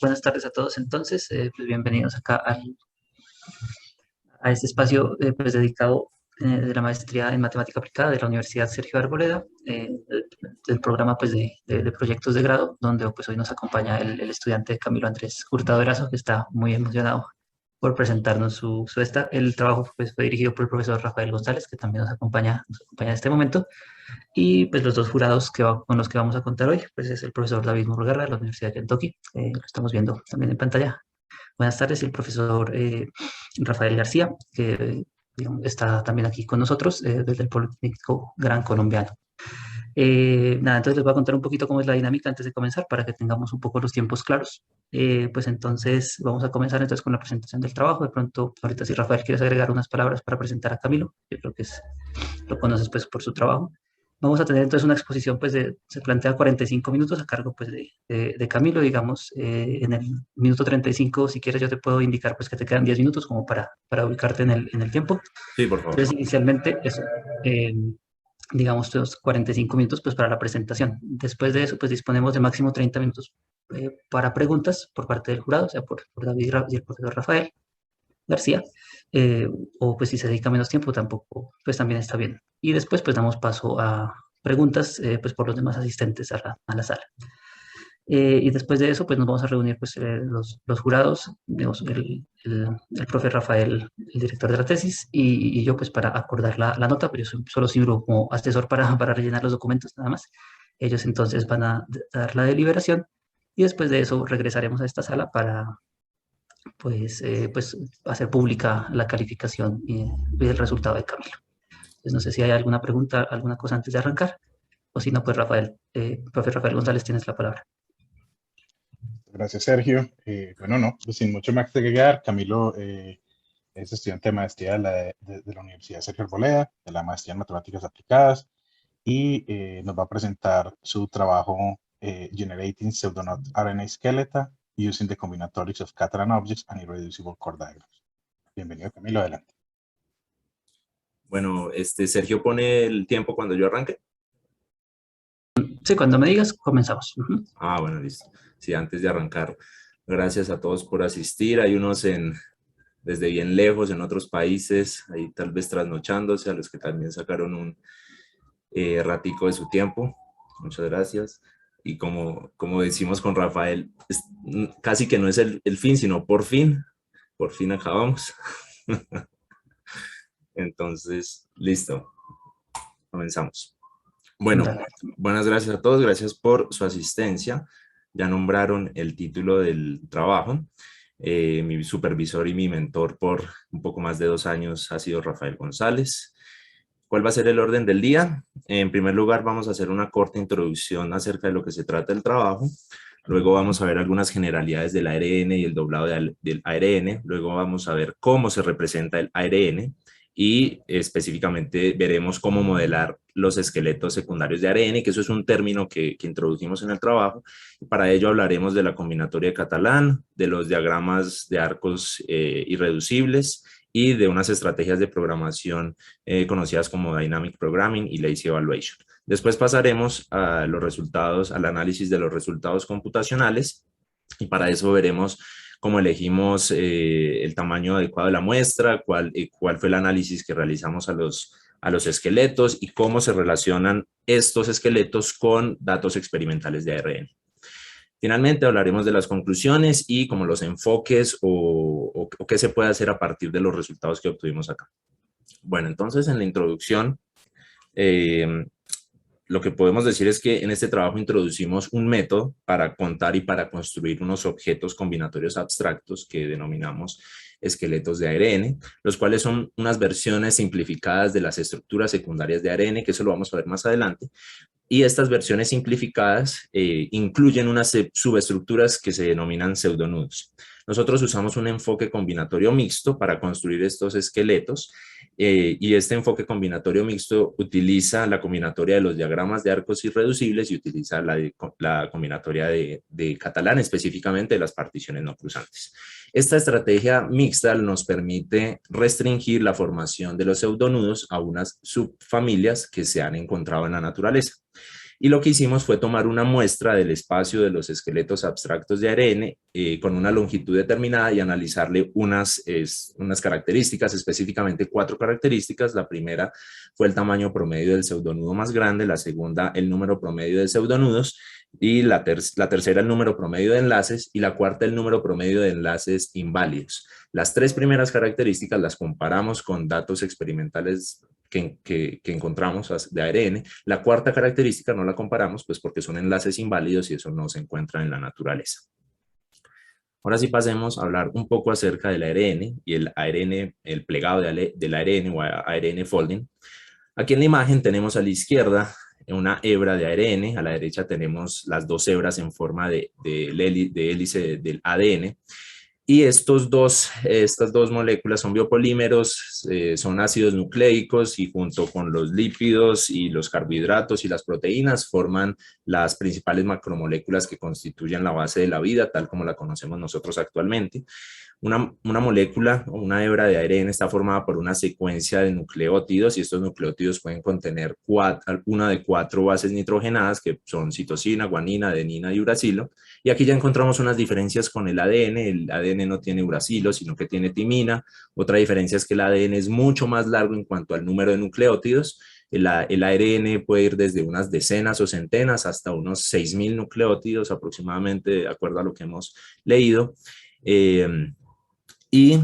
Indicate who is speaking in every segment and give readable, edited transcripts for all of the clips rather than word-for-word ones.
Speaker 1: Buenas tardes a todos entonces, pues bienvenidos acá a este espacio pues dedicado de la maestría en matemática aplicada de la Universidad Sergio Arboleda, del programa pues de proyectos de grado, donde pues hoy nos acompaña el estudiante Camilo Andrés Hurtado Erazo, que está muy emocionado por presentarnos el trabajo pues fue dirigido por el profesor Rafael González, que también nos acompaña en este momento. Y pues los dos jurados con los que vamos a contar hoy, pues es el profesor David Murguerra de la Universidad de Kentucky, lo estamos viendo también en pantalla. Buenas tardes, y el profesor Rafael García, que digamos, está también aquí con nosotros desde el Politécnico Gran Colombiano. Nada, entonces les voy a contar un poquito cómo es la dinámica antes de comenzar para que tengamos un poco los tiempos claros. Pues entonces vamos a comenzar entonces con la presentación del trabajo. De pronto, ahorita si Rafael quieres agregar unas palabras para presentar a Camilo, yo creo que lo conoces pues por su trabajo. Vamos a tener entonces una exposición, pues se plantea 45 minutos a cargo pues de Camilo, digamos, en el minuto 35, si quieres yo te puedo indicar pues que te quedan 10 minutos como para ubicarte en el tiempo.
Speaker 2: Sí, por favor.
Speaker 1: Entonces, inicialmente, eso, digamos, los 45 minutos pues para la presentación. Después de eso, pues disponemos de máximo 30 minutos para preguntas por parte del jurado, o sea, por David y el profesor Rafael García, o pues si se dedica menos tiempo tampoco, pues también está bien. Y después pues damos paso a preguntas pues por los demás asistentes a la sala. Y después de eso pues nos vamos a reunir pues los jurados, digamos, el profe Rafael, el director de la tesis, y yo pues para acordar la nota, pero yo solo sirvo como asesor para rellenar los documentos nada más. Ellos entonces van a dar la deliberación y después de eso regresaremos a esta sala para pues hacer pública la calificación y el resultado de Camilo. Entonces, no sé si hay alguna pregunta, alguna cosa antes de arrancar, o si no, pues profe Rafael González, tienes la palabra.
Speaker 3: Gracias, Sergio. Bueno, no, pues sin mucho más que agregar, Camilo es estudiante de maestría de la Universidad Sergio Arboleda, de la maestría en matemáticas aplicadas, y nos va a presentar su trabajo Generating Pseudonode RNA Skeleton Using the Combinatorics of Catalan Objects and Irreducible Core Diagrams. Bienvenido, Camilo, adelante.
Speaker 2: Bueno, Sergio pone el tiempo cuando yo arranque.
Speaker 1: Sí, cuando me digas, comenzamos.
Speaker 2: Ah, bueno, listo. Sí, antes de arrancar, gracias a todos por asistir. Hay unos desde bien lejos, en otros países, ahí tal vez trasnochándose, a los que también sacaron un ratico de su tiempo. Muchas gracias. Y como decimos con Rafael, casi que no es el fin, sino por fin acabamos. Entonces, listo. Comenzamos. Bueno, buenas gracias a todos, gracias por su asistencia. Ya nombraron el título del trabajo. Mi supervisor y mi mentor por un poco más de 2 años ha sido Rafael González. ¿Cuál va a ser el orden del día? En primer lugar, vamos a hacer una corta introducción acerca de lo que se trata el trabajo. Luego vamos a ver algunas generalidades del ARN y el doblado del ARN. Luego vamos a ver cómo se representa el ARN. Y específicamente veremos cómo modelar los esqueletos secundarios de ARN, que eso es un término que introdujimos en el trabajo. Para ello hablaremos de la combinatoria de Catalan, de los diagramas de arcos irreducibles y de unas estrategias de programación conocidas como Dynamic Programming y Lazy Evaluation. Después pasaremos a los resultados, al análisis de los resultados computacionales, y para eso veremos cómo elegimos el tamaño adecuado de la muestra, cuál fue el análisis que realizamos a los esqueletos y cómo se relacionan estos esqueletos con datos experimentales de ARN. Finalmente hablaremos de las conclusiones y como los enfoques o qué se puede hacer a partir de los resultados que obtuvimos acá. Bueno, entonces en la introducción, lo que podemos decir es que en este trabajo introducimos un método para contar y para construir unos objetos combinatorios abstractos que denominamos esqueletos de ARN, los cuales son unas versiones simplificadas de las estructuras secundarias de ARN, que eso lo vamos a ver más adelante. Y estas versiones simplificadas incluyen unas subestructuras que se denominan pseudonudos. Nosotros usamos un enfoque combinatorio mixto para construir estos esqueletos y este enfoque combinatorio mixto utiliza la combinatoria de los diagramas de arcos irreducibles y utiliza la combinatoria de Catalan, específicamente de las particiones no cruzantes. Esta estrategia mixta nos permite restringir la formación de los pseudonudos a unas subfamilias que se han encontrado en la naturaleza. Y lo que hicimos fue tomar una muestra del espacio de los esqueletos abstractos de ARN con una longitud determinada y analizarle unas características, específicamente 4 características. La primera fue el tamaño promedio del pseudonudo más grande, la segunda el número promedio de pseudonudos, y la tercera el número promedio de enlaces, y la cuarta el número promedio de enlaces inválidos. Las 3 primeras características las comparamos con datos experimentales que encontramos de ARN. La cuarta característica no la comparamos, pues porque son enlaces inválidos y eso no se encuentra en la naturaleza. Ahora sí pasemos a hablar un poco acerca del ARN y el plegado del ARN o ARN folding. Aquí en la imagen tenemos a la izquierda una hebra de ARN, a la derecha tenemos las 2 hebras en forma de hélice del ADN. Y estas dos moléculas son biopolímeros, son ácidos nucleicos, y junto con los lípidos y los carbohidratos y las proteínas forman las principales macromoléculas que constituyen la base de la vida, tal como la conocemos nosotros actualmente. Una molécula o una hebra de ARN está formada por una secuencia de nucleótidos, y estos nucleótidos pueden contener una de 4 bases nitrogenadas, que son citosina, guanina, adenina y uracilo. Y aquí ya encontramos unas diferencias con el ADN. El ADN no tiene uracilo, sino que tiene timina. Otra diferencia es que el ADN es mucho más largo en cuanto al número de nucleótidos. El ARN puede ir desde unas decenas o centenas hasta unos 6.000 nucleótidos aproximadamente, de acuerdo a lo que hemos leído. Y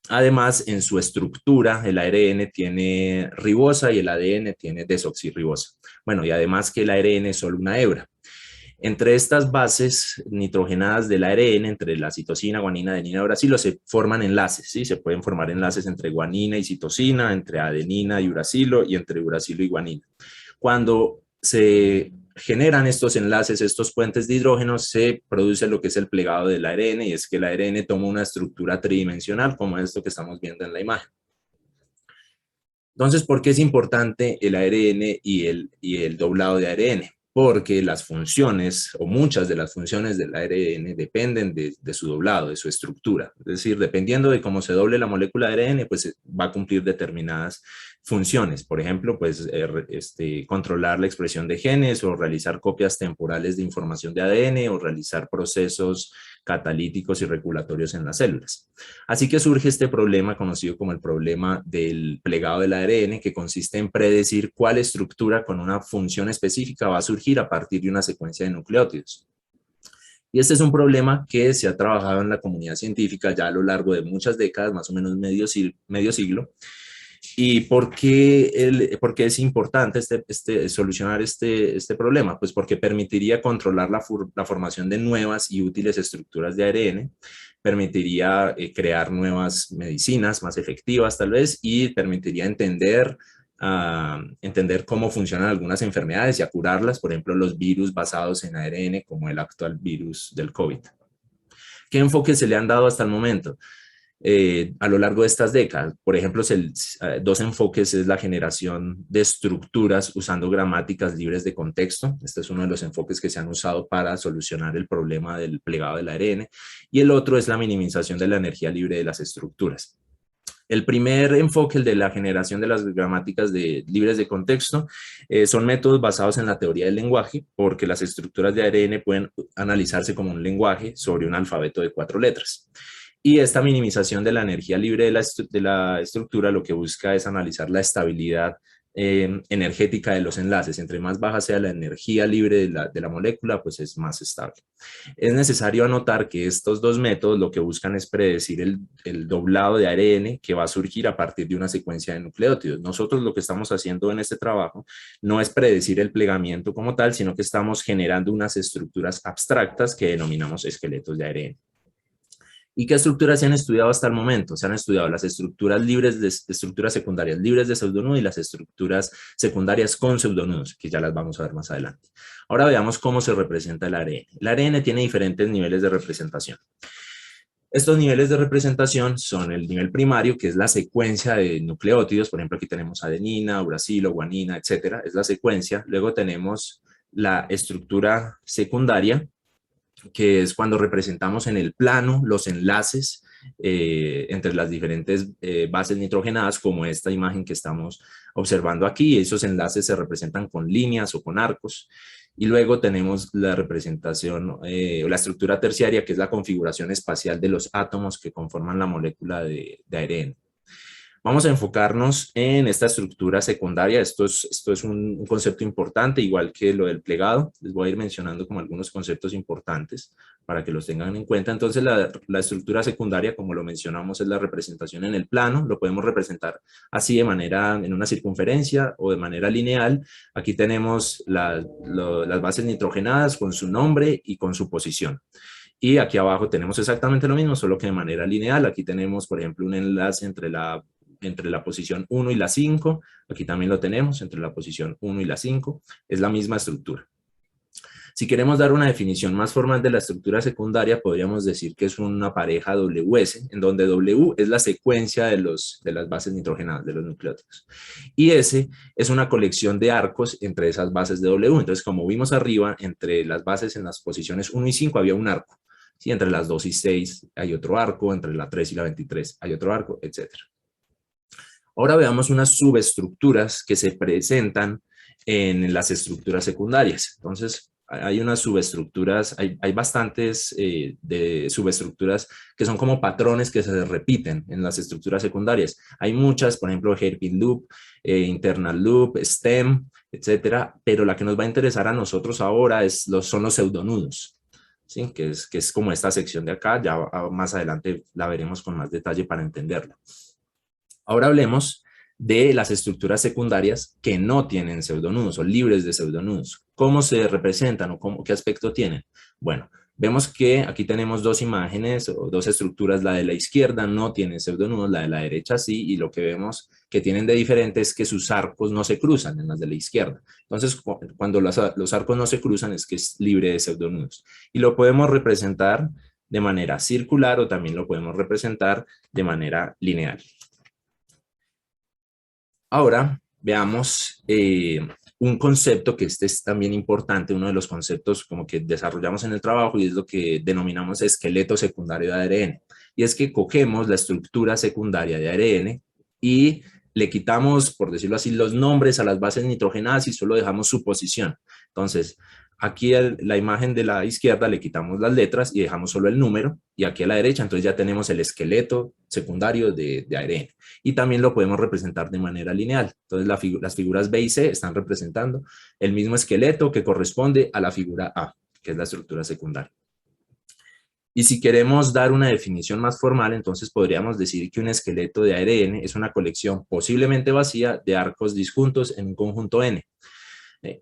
Speaker 2: además, en su estructura, el ARN tiene ribosa y el ADN tiene desoxirribosa. Bueno, y además que el ARN es solo una hebra. Entre estas bases nitrogenadas del ARN, entre la citosina, guanina, adenina y uracilo, se forman enlaces, ¿sí? Se pueden formar enlaces entre guanina y citosina, entre adenina y uracilo, y entre uracilo y guanina. Cuando se generan estos enlaces, estos puentes de hidrógeno, se produce lo que es el plegado del ARN, y es que el ARN toma una estructura tridimensional, como esto que estamos viendo en la imagen. Entonces, ¿por qué es importante el ARN y el doblado de ARN? Porque las funciones, o muchas de las funciones del ARN, dependen de su doblado, de su estructura. Es decir, dependiendo de cómo se doble la molécula de ARN, pues va a cumplir determinadas funciones. Por ejemplo, pues controlar la expresión de genes, o realizar copias temporales de información de ADN, o realizar procesos catalíticos y regulatorios en las células. Así que surge este problema conocido como el problema del plegado del ARN, que consiste en predecir cuál estructura con una función específica va a surgir a partir de una secuencia de nucleótidos. Y este es un problema que se ha trabajado en la comunidad científica ya a lo largo de muchas décadas, más o menos medio siglo. ¿Y por qué es importante solucionar este problema? Pues porque permitiría controlar la formación de nuevas y útiles estructuras de ARN, permitiría crear nuevas medicinas más efectivas tal vez, y permitiría entender cómo funcionan algunas enfermedades y a curarlas, por ejemplo los virus basados en ARN, como el actual virus del COVID. ¿Qué enfoques se le han dado hasta el momento? A lo largo de estas décadas? Por ejemplo, 2 enfoques es la generación de estructuras usando gramáticas libres de contexto. Este es uno de los enfoques que se han usado para solucionar el problema del plegado del ARN. Y el otro es la minimización de la energía libre de las estructuras. El primer enfoque, el de la generación de las gramáticas libres de contexto, son métodos basados en la teoría del lenguaje, porque las estructuras de ARN pueden analizarse como un lenguaje sobre un alfabeto de 4 letras. Y esta minimización de la energía libre de la estructura lo que busca es analizar la estabilidad energética de los enlaces. Entre más baja sea la energía libre de la molécula, pues es más estable. Es necesario anotar que estos 2 métodos lo que buscan es predecir el doblado de ARN que va a surgir a partir de una secuencia de nucleótidos. Nosotros lo que estamos haciendo en este trabajo no es predecir el plegamiento como tal, sino que estamos generando unas estructuras abstractas que denominamos esqueletos de ARN. ¿Y qué estructuras se han estudiado hasta el momento? Se han estudiado las estructuras estructuras secundarias libres de pseudonudo y las estructuras secundarias con pseudonudos, que ya las vamos a ver más adelante. Ahora veamos cómo se representa el ARN. El ARN tiene diferentes niveles de representación. Estos niveles de representación son el nivel primario, que es la secuencia de nucleótidos. Por ejemplo, aquí tenemos adenina, uracilo, guanina, etcétera. Es la secuencia. Luego tenemos la estructura secundaria, que es cuando representamos en el plano los enlaces entre las diferentes bases nitrogenadas, como esta imagen que estamos observando aquí. Esos enlaces se representan con líneas o con arcos. Y luego tenemos la representación o la estructura terciaria, que es la configuración espacial de los átomos que conforman la molécula de ARN. Vamos a enfocarnos en esta estructura secundaria. Esto es un concepto importante, igual que lo del plegado. Les voy a ir mencionando como algunos conceptos importantes para que los tengan en cuenta. Entonces, la estructura secundaria, como lo mencionamos, es la representación en el plano. Lo podemos representar así de manera, en una circunferencia o de manera lineal. Aquí tenemos las bases nitrogenadas con su nombre y con su posición. Y aquí abajo tenemos exactamente lo mismo, solo que de manera lineal. Aquí tenemos, por ejemplo, un enlace entre la posición 1 y la 5, aquí también lo tenemos, entre la posición 1 y la 5, es la misma estructura. Si queremos dar una definición más formal de la estructura secundaria, podríamos decir que es una pareja WS, en donde W es la secuencia de las bases nitrogenadas, de los nucleótidos, y S es una colección de arcos entre esas bases de W. Entonces, como vimos arriba, entre las bases en las posiciones 1 y 5 había un arco, ¿sí? Entre las 2 y 6 hay otro arco, entre la 3 y la 23 hay otro arco, etc. Ahora veamos unas subestructuras que se presentan en las estructuras secundarias. Entonces, hay unas subestructuras, hay bastantes de subestructuras que son como patrones que se repiten en las estructuras secundarias. Hay muchas, por ejemplo, hairpin loop, internal loop, stem, etcétera, pero la que nos va a interesar a nosotros ahora son los pseudonudos, ¿sí? Que es como esta sección de acá. Ya más adelante la veremos con más detalle para entenderla. Ahora hablemos de las estructuras secundarias que no tienen pseudonudos o libres de pseudonudos. ¿Cómo se representan o qué aspecto tienen? Bueno, vemos que aquí tenemos dos imágenes o dos estructuras. La de la izquierda no tiene pseudonudos, la de la derecha sí, y lo que vemos que tienen de diferente es que sus arcos no se cruzan en las de la izquierda. Entonces, cuando los arcos no se cruzan es que es libre de pseudonudos. Y lo podemos representar de manera circular o también lo podemos representar de manera lineal. Ahora veamos un concepto que es también importante, uno de los conceptos como que desarrollamos en el trabajo, y es lo que denominamos esqueleto secundario de ARN. Y es que cogemos la estructura secundaria de ARN y le quitamos, por decirlo así, los nombres a las bases nitrogenadas y solo dejamos su posición. Entonces, aquí a la imagen de la izquierda le quitamos las letras y dejamos solo el número, y aquí a la derecha entonces ya tenemos el esqueleto secundario de ARN. Y también lo podemos representar de manera lineal. Entonces las figuras B y C están representando el mismo esqueleto que corresponde a la figura A, que es la estructura secundaria. Y si queremos dar una definición más formal, entonces podríamos decir que un esqueleto de ARN es una colección posiblemente vacía de arcos disjuntos en un conjunto N.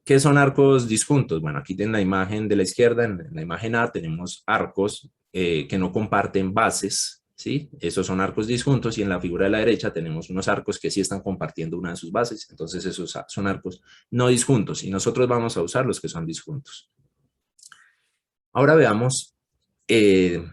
Speaker 2: ¿Qué son arcos disjuntos? Bueno, aquí en la imagen de la izquierda, en la imagen A, tenemos arcos que no comparten bases, ¿sí? Esos son arcos disjuntos, y en la figura de la derecha tenemos unos arcos que sí están compartiendo una de sus bases. Entonces esos son arcos no disjuntos, y nosotros vamos a usar los que son disjuntos. Ahora veamos qué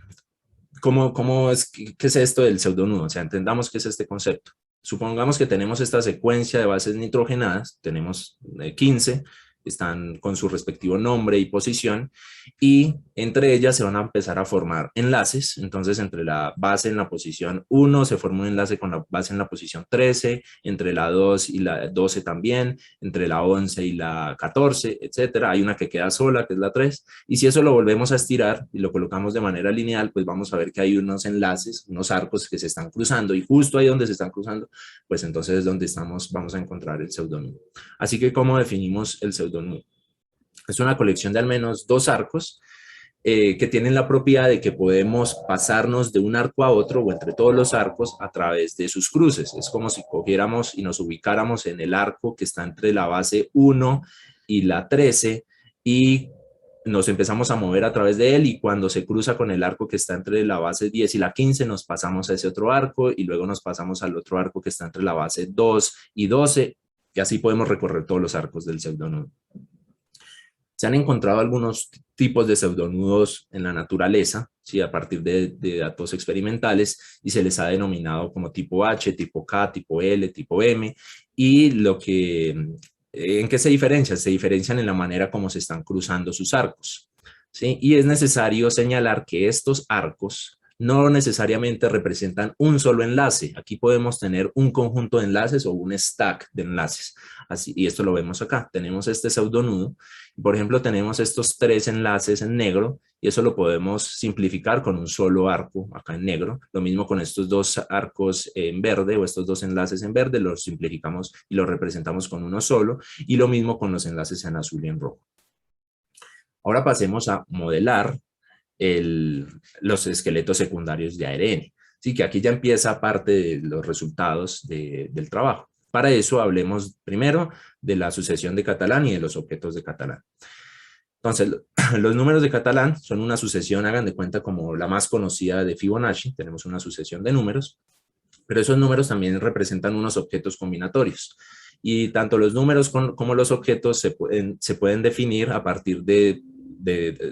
Speaker 2: es esto del pseudonudo. O sea, entendamos qué es este concepto. Supongamos que tenemos esta secuencia de bases nitrogenadas, tenemos 15, están con su respectivo nombre y posición, y entre ellas se van a empezar a formar enlaces. Entonces, entre la base en la posición 1 se forma un enlace con la base en la posición 13, entre la 2 y la 12 también, entre la 11 y la 14, etcétera. Hay una que queda sola, que es la 3, y si eso lo volvemos a estirar y lo colocamos de manera lineal, pues vamos a ver que hay unos enlaces, unos arcos que se están cruzando, y justo ahí donde se están cruzando, pues entonces es donde vamos a encontrar el pseudonudo. Así que, ¿cómo definimos el pseudonudo? Es una colección de al menos dos arcos que tienen la propiedad de que podemos pasarnos de un arco a otro o entre todos los arcos a través de sus cruces. Es como si cogiéramos y nos ubicáramos en el arco que está entre la base 1 y la 13 y nos empezamos a mover a través de él, y cuando se cruza con el arco que está entre la base 10 y la 15 nos pasamos a ese otro arco, y luego nos pasamos al otro arco que está entre la base 2 y 12, y así podemos recorrer todos los arcos del pseudonudo. Se han encontrado algunos tipos de pseudonudos en la naturaleza, ¿sí? A partir de datos experimentales, y se les ha denominado como tipo H, tipo K, tipo L, tipo M, y ¿en qué se diferencian? Se diferencian en la manera como se están cruzando sus arcos, ¿sí? Y es necesario señalar que estos arcos no necesariamente representan un solo enlace. Aquí podemos tener un conjunto de enlaces o un stack de enlaces. Así, y esto lo vemos acá. Tenemos este pseudonudo. Por ejemplo, tenemos estos 3 enlaces en negro y eso lo podemos simplificar con un solo arco acá en negro. Lo mismo con estos 2 arcos en verde o estos 2 enlaces en verde, los simplificamos y los representamos con uno solo. Y lo mismo con los enlaces en azul y en rojo. Ahora pasemos a modelar los esqueletos secundarios de ARN. Así que aquí ya empieza parte de los resultados del trabajo. Para eso hablemos primero de la sucesión de Catalán y de los objetos de Catalán. Entonces, los números de Catalán son una sucesión, hagan de cuenta, como la más conocida de Fibonacci. Tenemos una sucesión de números, pero esos números también representan unos objetos combinatorios. Y tanto los números como los objetos se pueden definir a partir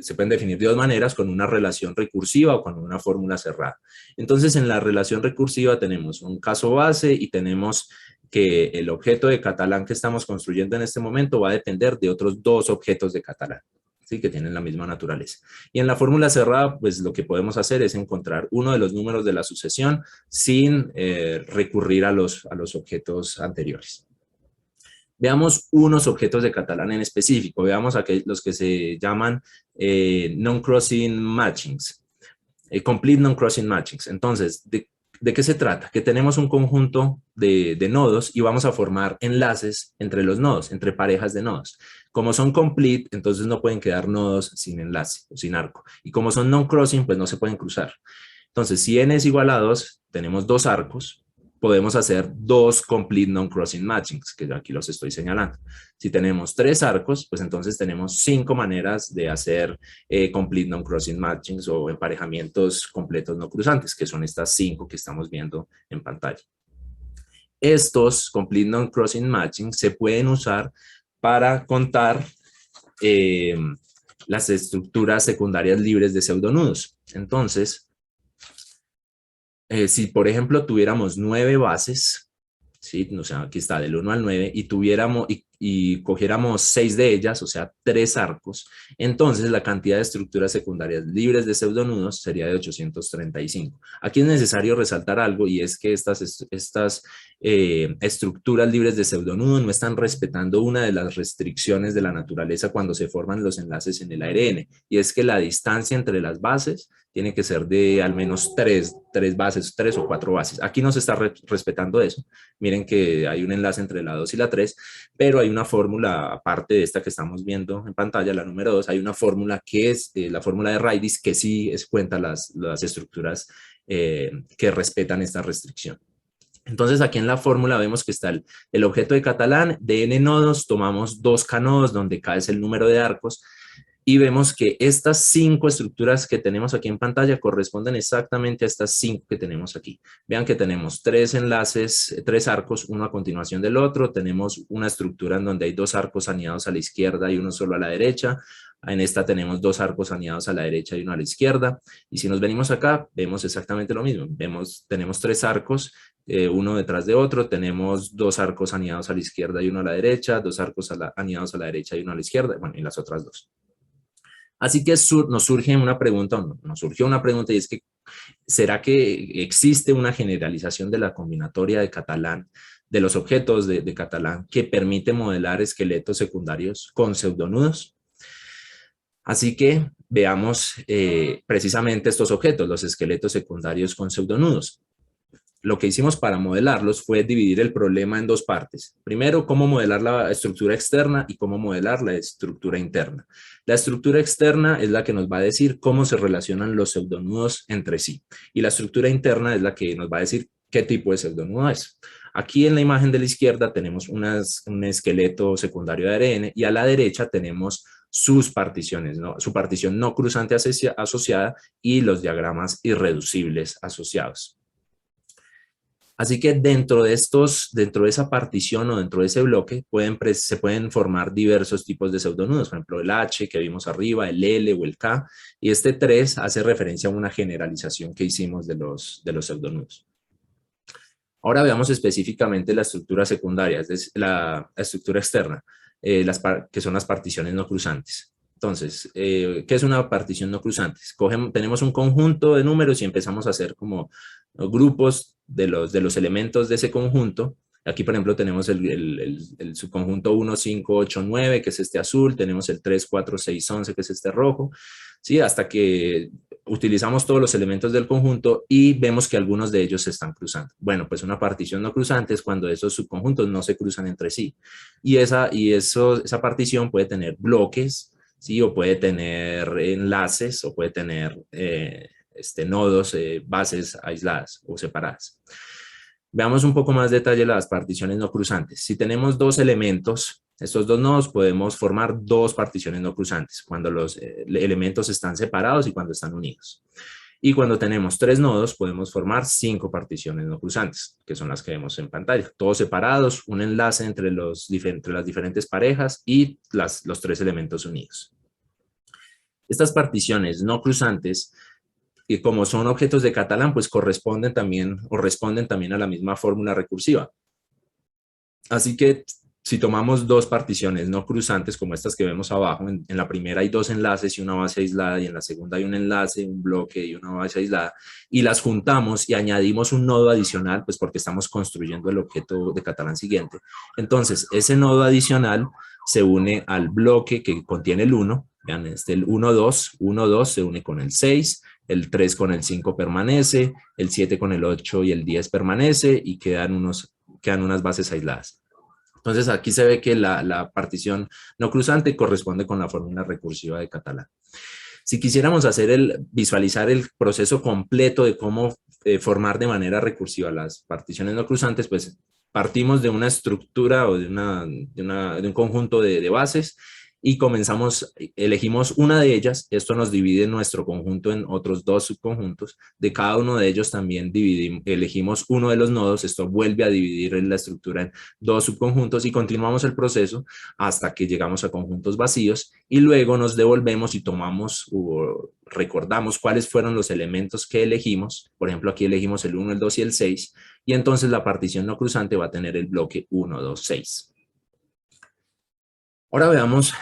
Speaker 2: se pueden definir de 2 maneras, con una relación recursiva o con una fórmula cerrada. Entonces, en la relación recursiva tenemos un caso base y tenemos que el objeto de Catalán que estamos construyendo en este momento va a depender de otros 2 objetos de Catalán, ¿sí? Que tienen la misma naturaleza. Y en la fórmula cerrada, pues lo que podemos hacer es encontrar uno de los números de la sucesión sin recurrir a los objetos anteriores. Veamos unos objetos de Catalán en específico. Veamos los que se llaman non-crossing matchings, complete non-crossing matchings. Entonces, ¿de qué se trata? Que tenemos un conjunto de nodos y vamos a formar enlaces entre los nodos, entre parejas de nodos. Como son complete, entonces no pueden quedar nodos sin enlace o sin arco. Y como son non-crossing, pues no se pueden cruzar. Entonces, si n es igual a 2, tenemos 2 arcos. Podemos hacer 2 complete non-crossing matchings, que yo aquí los estoy señalando. Si tenemos 3 arcos, pues entonces tenemos 5 maneras de hacer complete non-crossing matchings o emparejamientos completos no cruzantes, que son estas 5 que estamos viendo en pantalla. Estos complete non-crossing matchings se pueden usar para contar las estructuras secundarias libres de pseudonudos. Entonces, si por ejemplo tuviéramos 9 bases, ¿sí? O sea, aquí está del 1 al 9, y cogiéramos 6 de ellas, o sea, 3 arcos, entonces la cantidad de estructuras secundarias libres de pseudonudos sería de 835. Aquí es necesario resaltar algo, y es que estas estructuras libres de pseudonudo no están respetando una de las restricciones de la naturaleza cuando se forman los enlaces en el ARN, y es que la distancia entre las bases tiene que ser de al menos 3 bases, 3 o 4 bases. Aquí no se está respetando eso. Miren que hay un enlace entre la 2 y la 3, pero hay una fórmula, aparte de esta que estamos viendo en pantalla, la número 2, hay una fórmula que es la fórmula de Radis, que sí cuenta las estructuras que respetan esta restricción. Entonces aquí en la fórmula vemos que está el objeto de Catalán, de n nodos, tomamos 2k nodos, donde k es el número de arcos, y vemos que estas 5 estructuras que tenemos aquí en pantalla corresponden exactamente a estas 5 que tenemos aquí. Vean que tenemos 3 enlaces, 3 arcos, uno a continuación del otro. Tenemos una estructura en donde hay 2 arcos anidados a la izquierda y uno solo a la derecha. En esta tenemos 2 arcos anidados a la derecha y uno a la izquierda. Y si nos venimos acá, vemos exactamente lo mismo. Tenemos 3 arcos, uno detrás de otro. Tenemos 2 arcos anidados a la izquierda y uno a la derecha, 2 arcos anidados a la derecha y uno a la izquierda, bueno, y las otras 2. Así que nos surgió una pregunta, y es que, ¿será que existe una generalización de la combinatoria de Catalán, de los objetos de Catalán, que permite modelar esqueletos secundarios con pseudonudos? Así que veamos precisamente estos objetos, los esqueletos secundarios con pseudonudos. Lo que hicimos para modelarlos fue dividir el problema en 2 partes. Primero, cómo modelar la estructura externa y cómo modelar la estructura interna. La estructura externa es la que nos va a decir cómo se relacionan los pseudonudos entre sí. Y la estructura interna es la que nos va a decir qué tipo de pseudonudo es. Aquí en la imagen de la izquierda tenemos un esqueleto secundario de ARN y a la derecha tenemos sus particiones, ¿no? Su partición no cruzante asociada y los diagramas irreducibles asociados. Así que dentro de esa partición o dentro de ese bloque se pueden formar diversos tipos de pseudonudos, por ejemplo el H que vimos arriba, el L o el K, y este 3 hace referencia a una generalización que hicimos de los pseudonudos. Ahora veamos específicamente la estructura secundaria, es decir, la estructura externa, que son las particiones no cruzantes. Entonces, ¿qué es una partición no cruzante? Tenemos un conjunto de números y empezamos a hacer como grupos de los elementos de ese conjunto. Aquí, por ejemplo, tenemos el subconjunto 1, 5, 8, 9, que es este azul. Tenemos el 3, 4, 6, 11, que es este rojo. ¿Sí? Hasta que utilizamos todos los elementos del conjunto y vemos que algunos de ellos se están cruzando. Bueno, pues una partición no cruzante es cuando esos subconjuntos no se cruzan entre sí. Y esa partición puede tener bloques, ¿sí? O puede tener enlaces, o puede tener nodos, bases aisladas o separadas. Veamos un poco más detalle las particiones no cruzantes. Si tenemos dos elementos, estos dos nodos, podemos formar dos particiones no cruzantes, cuando los elementos están separados y cuando están unidos. Y cuando tenemos tres nodos, podemos formar 5 particiones no cruzantes, que son las que vemos en pantalla. Todos separados, un enlace entre las diferentes parejas y los 3 elementos unidos. Estas particiones no cruzantes, y como son objetos de Catalán, pues corresponden también o responden también a la misma fórmula recursiva. Así que si tomamos dos particiones no cruzantes como estas que vemos abajo, en la primera hay 2 enlaces y una base aislada, y en la segunda hay un enlace, un bloque y una base aislada, y las juntamos y añadimos un nodo adicional, pues porque estamos construyendo el objeto de Catalán siguiente. Entonces, ese nodo adicional se une al bloque que contiene el 1, vean, el 1, 2, 1, 2 se une con el 6, el 3 con el 5 permanece, el 7 con el 8 y el 10 permanece, y quedan unas bases aisladas. Entonces aquí se ve que la partición no cruzante corresponde con la fórmula recursiva de Catalán. Si quisiéramos visualizar el proceso completo de cómo formar de manera recursiva las particiones no cruzantes, pues partimos de una estructura o de un conjunto de bases, y elegimos una de ellas. Esto nos divide nuestro conjunto en otros 2 subconjuntos. De cada uno de ellos también elegimos uno de los nodos. Esto vuelve a dividir la estructura en 2 subconjuntos y continuamos el proceso hasta que llegamos a conjuntos vacíos, y luego nos devolvemos y recordamos cuáles fueron los elementos que elegimos. Por ejemplo, aquí elegimos el 1, el 2 y el 6, y entonces la partición no cruzante va a tener el bloque 1, 2, 6. Ahora veamos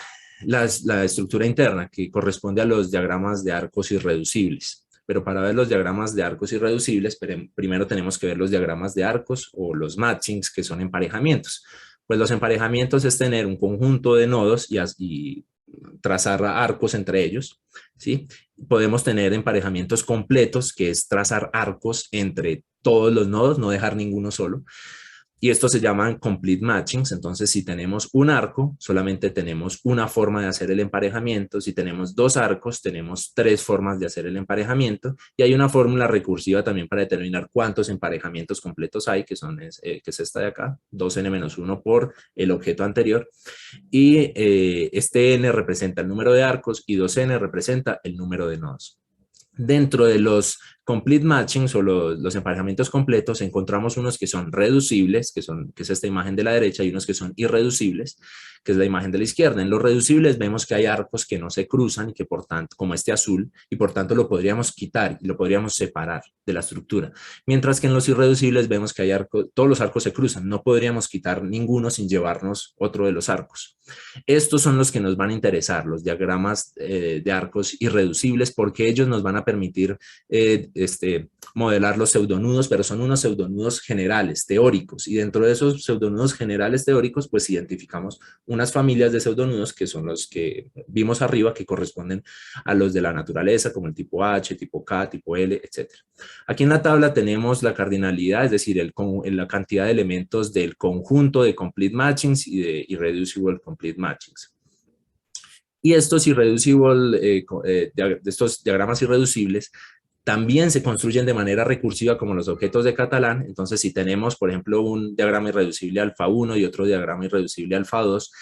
Speaker 2: la estructura interna, que corresponde a los diagramas de arcos irreducibles. Pero para ver los diagramas de arcos irreducibles, primero tenemos que ver los diagramas de arcos o los matchings, que son emparejamientos. Pues los emparejamientos es tener un conjunto de nodos y trazar arcos entre ellos, ¿sí? Podemos tener emparejamientos completos, que es trazar arcos entre todos los nodos, no dejar ninguno solo. Y estos se llaman complete matchings. Entonces, si tenemos un arco, solamente tenemos una forma de hacer el emparejamiento. Si tenemos 2 arcos, tenemos 3 formas de hacer el emparejamiento. Y hay una fórmula recursiva también para determinar cuántos emparejamientos completos hay, que es esta de acá, 2n-1 por el objeto anterior. Y este n representa el número de arcos y 2n representa el número de nodos. Dentro de los complete matchings o los emparejamientos completos, encontramos unos que son reducibles, que es esta imagen de la derecha, y unos que son irreducibles, que es la imagen de la izquierda. En los reducibles vemos que hay arcos que no se cruzan, y que por tanto, como este azul, y por tanto lo podríamos quitar y lo podríamos separar de la estructura. Mientras que en los irreducibles vemos que todos los arcos se cruzan, no podríamos quitar ninguno sin llevarnos otro de los arcos. Estos son los que nos van a interesar, los diagramas de arcos irreducibles, porque ellos nos van a permitir modelar los pseudonudos, pero son unos pseudonudos generales, teóricos, y dentro de esos pseudonudos generales teóricos, pues identificamos unas familias de pseudonudos que son los que vimos arriba, que corresponden a los de la naturaleza, como el tipo H, tipo K, tipo L, etc. Aquí en la tabla tenemos la cardinalidad, es decir, la cantidad de elementos del conjunto de complete matchings y de irreducible complete matchings. Y estos estos diagramas irreducibles también se construyen de manera recursiva como los objetos de Catalán. Entonces, si tenemos, por ejemplo, un diagrama irreducible alfa 1 y otro diagrama irreducible alfa 2,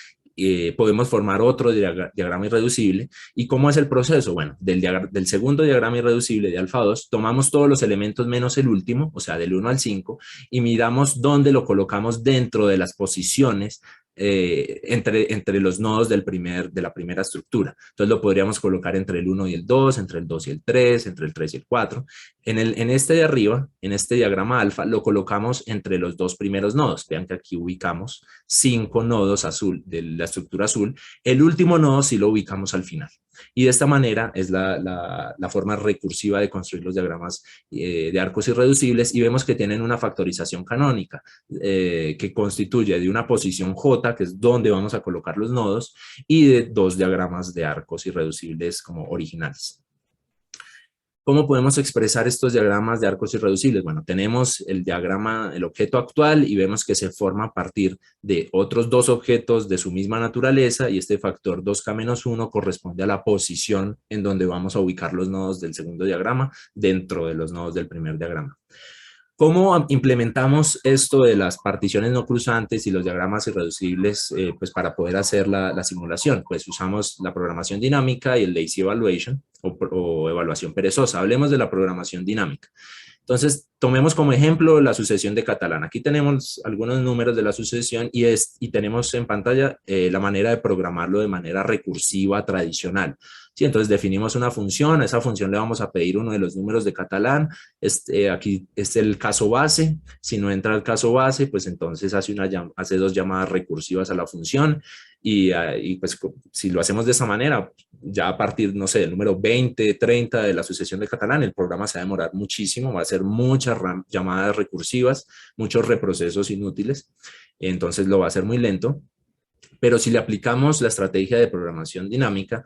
Speaker 2: podemos formar otro diagrama irreducible. ¿Y cómo es el proceso? Bueno, del segundo diagrama irreducible de alfa 2, tomamos todos los elementos menos el último, o sea, del 1 al 5, y miramos dónde lo colocamos dentro de las posiciones entre los nodos de la primera estructura. Entonces lo podríamos colocar entre el 1 y el 2, entre el 2 y el 3, entre el 3 y el 4. En este de arriba, en este diagrama alfa, lo colocamos entre los dos primeros nodos. Vean que aquí ubicamos 5 nodos azul de la estructura azul. El último nodo sí lo ubicamos al final. Y de esta manera es la forma recursiva de construir los diagramas de arcos irreducibles, y vemos que tienen una factorización canónica que constituye de una posición J, que es donde vamos a colocar los nodos, y de 2 diagramas de arcos irreducibles como originales. ¿Cómo podemos expresar estos diagramas de arcos irreducibles? Bueno, tenemos el diagrama, el objeto actual, y vemos que se forma a partir de otros 2 objetos de su misma naturaleza, y este factor 2k-1 corresponde a la posición en donde vamos a ubicar los nodos del segundo diagrama dentro de los nodos del primer diagrama. ¿Cómo implementamos esto de las particiones no cruzantes y los diagramas irreducibles pues para poder hacer la simulación? Pues usamos la programación dinámica y el lazy evaluation o evaluación perezosa. Hablemos de la programación dinámica. Entonces, tomemos como ejemplo la sucesión de Catalán. Aquí tenemos algunos números de la sucesión y tenemos en pantalla la manera de programarlo de manera recursiva tradicional. Sí, entonces definimos una función, a esa función le vamos a pedir uno de los números de Catalán, aquí es el caso base, si no entra el caso base, pues entonces hace 2 llamadas recursivas a la función, y pues si lo hacemos de esa manera, ya a partir, no sé, del número 20, 30 de la sucesión de Catalán, el programa se va a demorar muchísimo, va a hacer muchas llamadas recursivas, muchos reprocesos inútiles, entonces lo va a hacer muy lento. Pero si le aplicamos la estrategia de programación dinámica,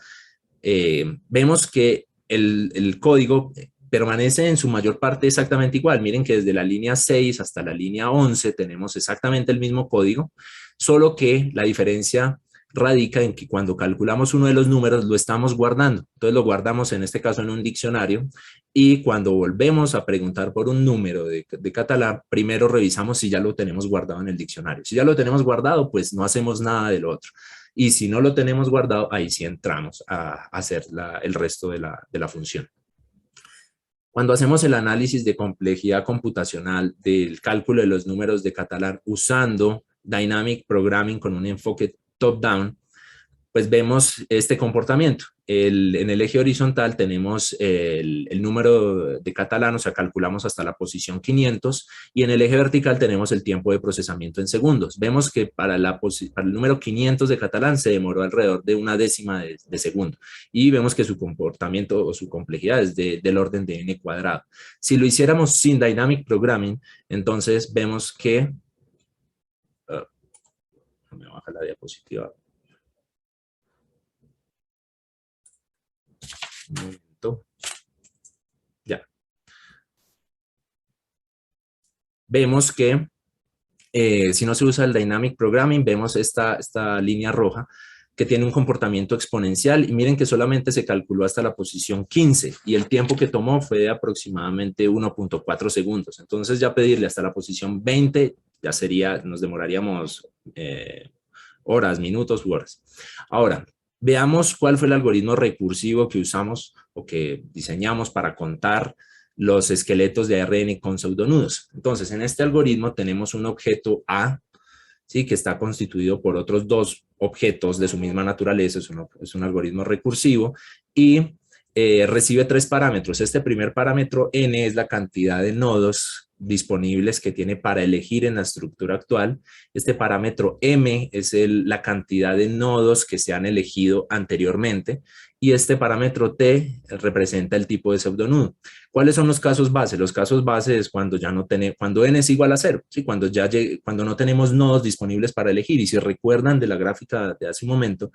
Speaker 2: vemos que el código permanece en su mayor parte exactamente igual. Miren que desde la línea 6 hasta la línea 11 tenemos exactamente el mismo código, solo que la diferencia radica en que cuando calculamos uno de los números lo estamos guardando. Entonces lo guardamos en este caso en un diccionario, y cuando volvemos a preguntar por un número de Catalán, primero revisamos si ya lo tenemos guardado en el diccionario. Si ya lo tenemos guardado, pues no hacemos nada del otro. Y si no lo tenemos guardado, ahí sí entramos a hacer el resto de la función. Cuando hacemos el análisis de complejidad computacional del cálculo de los números de Catalán usando Dynamic Programming con un enfoque top-down, pues vemos este comportamiento. En el eje horizontal tenemos el número de Catalán, o sea, calculamos hasta la posición 500, y en el eje vertical tenemos el tiempo de procesamiento en segundos. Vemos que para el número 500 de Catalán se demoró alrededor de 1/10 de segundo, y vemos que su comportamiento o su complejidad es del orden de n cuadrado. Si lo hiciéramos sin Dynamic Programming, entonces vemos que... me baja la diapositiva. Un momento. Ya. Vemos que si no se usa el Dynamic Programming, vemos esta línea roja que tiene un comportamiento exponencial, y miren que solamente se calculó hasta la posición 15 y el tiempo que tomó fue de aproximadamente 1.4 segundos. Entonces ya pedirle hasta la posición 20 ya sería, nos demoraríamos horas, minutos u horas. Ahora, veamos cuál fue el algoritmo recursivo que usamos o que diseñamos para contar los esqueletos de ARN con pseudonudos. Entonces, en este algoritmo tenemos un objeto A, ¿sí?, que está constituido por otros 2 objetos de su misma naturaleza, es un algoritmo recursivo, y recibe 3 parámetros. Este primer parámetro, n, es la cantidad de nodos disponibles que tiene para elegir en la estructura actual. Este parámetro m es la cantidad de nodos que se han elegido anteriormente, y este parámetro t representa el tipo de pseudonudo. ¿Cuáles son los casos base? Los casos base es cuando cuando n es igual a 0, ¿sí? Cuando no tenemos nodos disponibles para elegir. Y si recuerdan de la gráfica de hace un momento,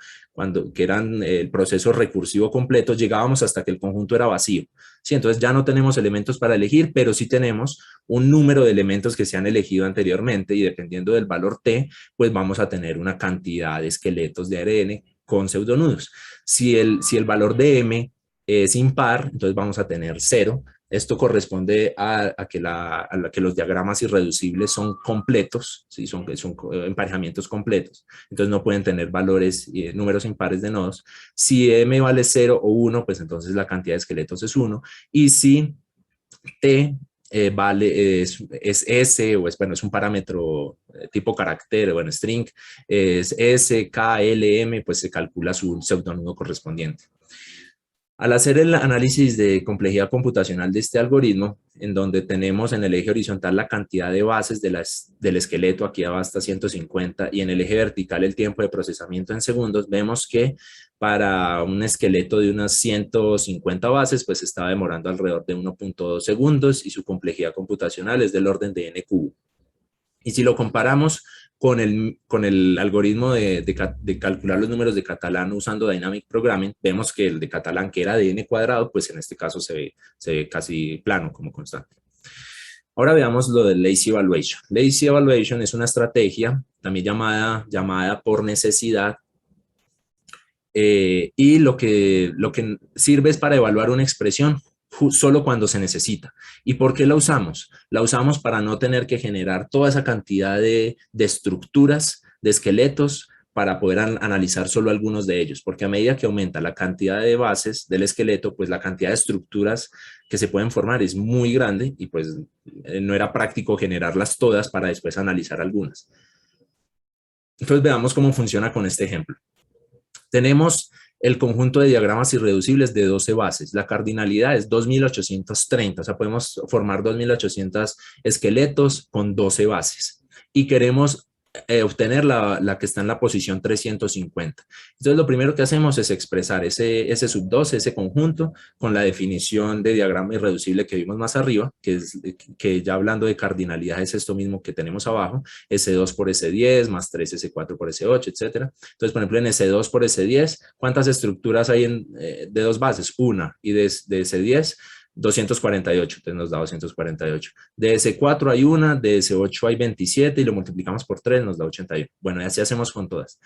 Speaker 2: que eran el proceso recursivo completo, llegábamos hasta que el conjunto era vacío, ¿sí? Entonces ya no tenemos elementos para elegir, pero sí tenemos un número de elementos que se han elegido anteriormente, y dependiendo del valor t, pues vamos a tener una cantidad de esqueletos de ARN con pseudonudos. Si el valor de m es impar, entonces vamos a tener 0. Esto corresponde a que los diagramas irreducibles son completos, ¿sí? son emparejamientos completos. Entonces no pueden tener valores, números impares de nodos. Si m vale 0 o 1, pues entonces la cantidad de esqueletos es 1. Y si t es S, o es, bueno, es un parámetro tipo carácter, bueno, string, es S, K, L, M, pues se calcula su pseudonudo correspondiente. Al hacer el análisis de complejidad computacional de este algoritmo, en donde tenemos en el eje horizontal la cantidad de bases del esqueleto, aquí abajo hasta 150, y en el eje vertical el tiempo de procesamiento en segundos, vemos que para un esqueleto de unas 150 bases, pues estaba demorando alrededor de 1.2 segundos y su complejidad computacional es del orden de n cubo. Y si lo comparamos con el algoritmo de calcular los números de Catalan usando Dynamic Programming, vemos que el de Catalan, que era de n cuadrado, pues en este caso se ve casi plano como constante. Ahora veamos lo del Lazy Evaluation. Lazy Evaluation es una estrategia también llamada por necesidad, y lo que sirve es para evaluar una expresión solo cuando se necesita. ¿Y por qué la usamos? La usamos para no tener que generar toda esa cantidad de estructuras, de esqueletos, para poder analizar solo algunos de ellos, porque a medida que aumenta la cantidad de bases del esqueleto, pues la cantidad de estructuras que se pueden formar es muy grande y pues no era práctico generarlas todas para después analizar algunas. Entonces veamos cómo funciona con este ejemplo. Tenemos el conjunto de diagramas irreducibles de 12 bases. La cardinalidad es 2830, o sea, podemos formar 2800 esqueletos con 12 bases. Y queremos obtener la que está en la posición 350. Entonces, lo primero que hacemos es expresar ese sub 12, ese conjunto, con la definición de diagrama irreducible que vimos más arriba, que ya hablando de cardinalidad es esto mismo que tenemos abajo, S2 por S10, más 3 S4 por S8, etc. Entonces, por ejemplo, en S2 por S10, ¿cuántas estructuras hay de dos bases? Una, y de S10, 248, entonces nos da 248. De S4 hay una, de S8 hay 27 y lo multiplicamos por 3, nos da 81. Bueno, y así hacemos con todas.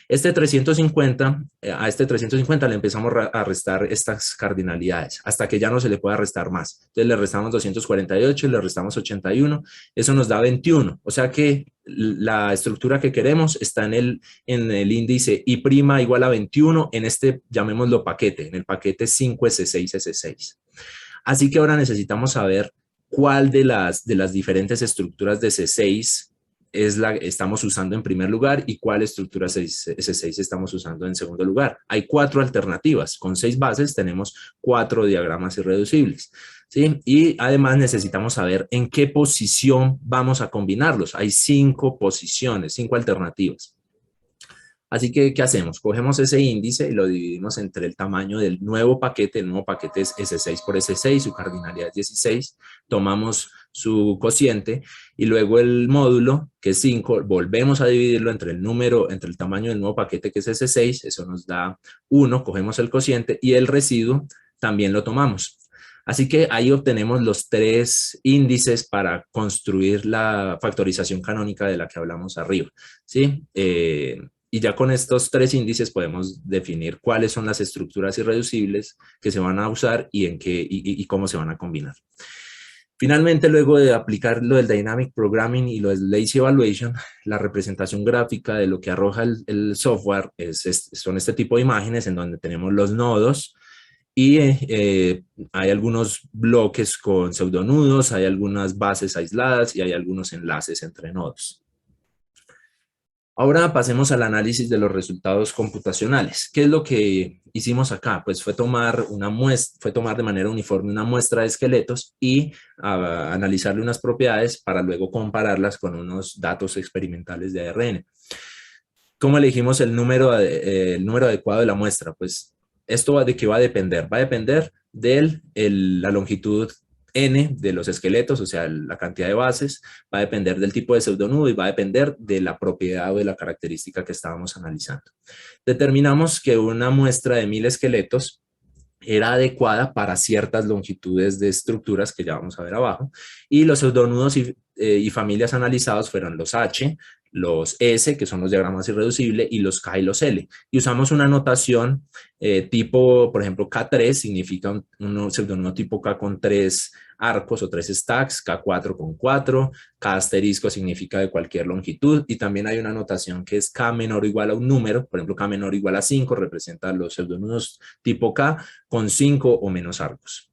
Speaker 2: A este 350 le empezamos a restar estas cardinalidades hasta que ya no se le pueda restar más. Entonces le restamos 248 y le restamos 81, eso nos da 21. O sea que la estructura que queremos está en el índice I' igual a 21, en este llamémoslo paquete, en el paquete 5S6S6. Así que ahora necesitamos saber cuál de las diferentes estructuras de C6 estamos usando en primer lugar y cuál estructura S6 estamos usando en segundo lugar. Hay 4 alternativas. Con 6 bases tenemos 4 diagramas irreducibles, ¿sí? Y además necesitamos saber en qué posición vamos a combinarlos. Hay 5 posiciones, 5 alternativas. Así que, ¿qué hacemos? Cogemos ese índice y lo dividimos entre el tamaño del nuevo paquete. El nuevo paquete es S6 por S6, su cardinalidad es 16. Tomamos su cociente y luego el módulo, que es 5, volvemos a dividirlo entre el tamaño del nuevo paquete, que es S6, eso nos da 1, cogemos el cociente y el residuo también lo tomamos. Así que ahí obtenemos los 3 índices para construir la factorización canónica de la que hablamos arriba, ¿sí? Y ya con estos 3 índices podemos definir cuáles son las estructuras irreducibles que se van a usar y cómo se van a combinar. Finalmente, luego de aplicar lo del Dynamic Programming y lo del Lazy Evaluation, la representación gráfica de lo que arroja el software son este tipo de imágenes en donde tenemos los nodos y hay algunos bloques con pseudonudos, hay algunas bases aisladas y hay algunos enlaces entre nodos. Ahora pasemos al análisis de los resultados computacionales. ¿Qué es lo que hicimos acá? Pues fue tomar de manera uniforme una muestra de esqueletos y analizarle unas propiedades para luego compararlas con unos datos experimentales de ARN. ¿Cómo elegimos el número adecuado de la muestra? Pues esto de qué va a depender. Va a depender de la longitud N de los esqueletos, o sea, la cantidad de bases, va a depender del tipo de pseudonudo y va a depender de la propiedad o de la característica que estábamos analizando. Determinamos que una muestra de 1000 esqueletos era adecuada para ciertas longitudes de estructuras que ya vamos a ver abajo, y los pseudonudos y familias analizados fueron los H, los S, que son los diagramas irreducibles, y los K y los L. Y usamos una notación tipo, por ejemplo, K3 significa un pseudonudo tipo K con 3 arcos o 3 stacks, K4 con 4, K asterisco significa de cualquier longitud, y también hay una notación que es K menor o igual a un número, por ejemplo, K menor o igual a 5 representa los pseudonudos tipo K con 5 o menos arcos.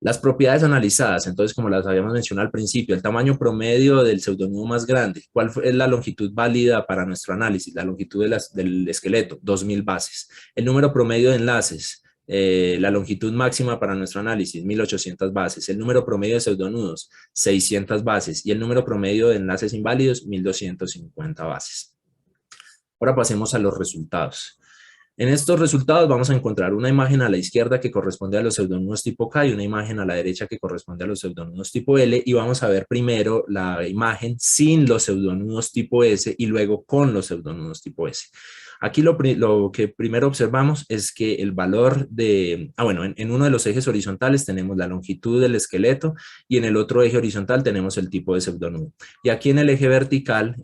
Speaker 2: Las propiedades analizadas, entonces, como las habíamos mencionado al principio, el tamaño promedio del pseudonudo más grande. ¿Cuál es la longitud válida para nuestro análisis? La longitud del esqueleto, 2000 bases. El número promedio de enlaces, la longitud máxima para nuestro análisis, 1800 bases. El número promedio de pseudonudos, 600 bases. Y el número promedio de enlaces inválidos, 1250 bases. Ahora pasemos a los resultados. En estos resultados vamos a encontrar una imagen a la izquierda que corresponde a los pseudonudos tipo K y una imagen a la derecha que corresponde a los pseudonudos tipo L, y vamos a ver primero la imagen sin los pseudonudos tipo S y luego con los pseudonudos tipo S. Aquí lo que primero observamos es que el valor de, bueno, en uno de los ejes horizontales tenemos la longitud del esqueleto y en el otro eje horizontal tenemos el tipo de pseudonudo. Y aquí en el eje vertical,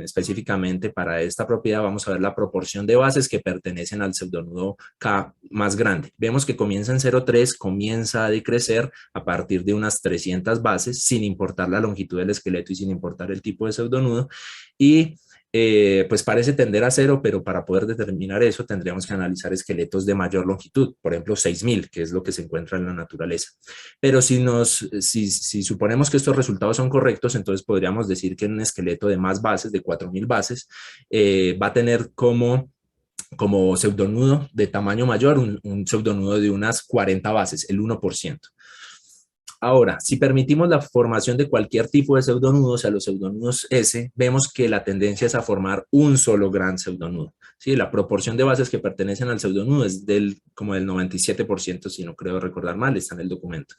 Speaker 2: específicamente para esta propiedad, vamos a ver la proporción de bases que pertenecen al pseudonudo K más grande. Vemos que comienza en 0,3, comienza a decrecer a partir de unas 300 bases, sin importar la longitud del esqueleto y sin importar el tipo de pseudonudo, y pues parece tender a 0, pero para poder determinar eso tendríamos que analizar esqueletos de mayor longitud, por ejemplo 6000, que es lo que se encuentra en la naturaleza. Pero si suponemos que estos resultados son correctos, entonces podríamos decir que un esqueleto de más bases, de 4000 bases, va a tener como pseudonudo de tamaño mayor un pseudonudo de unas 40 bases, el 1%. Ahora, si permitimos la formación de cualquier tipo de pseudonudo, o sea, los pseudonudos S, vemos que la tendencia es a formar un solo gran pseudonudo. ¿Sí? La proporción de bases que pertenecen al pseudonudo es como del 97%, si no creo recordar mal, está en el documento.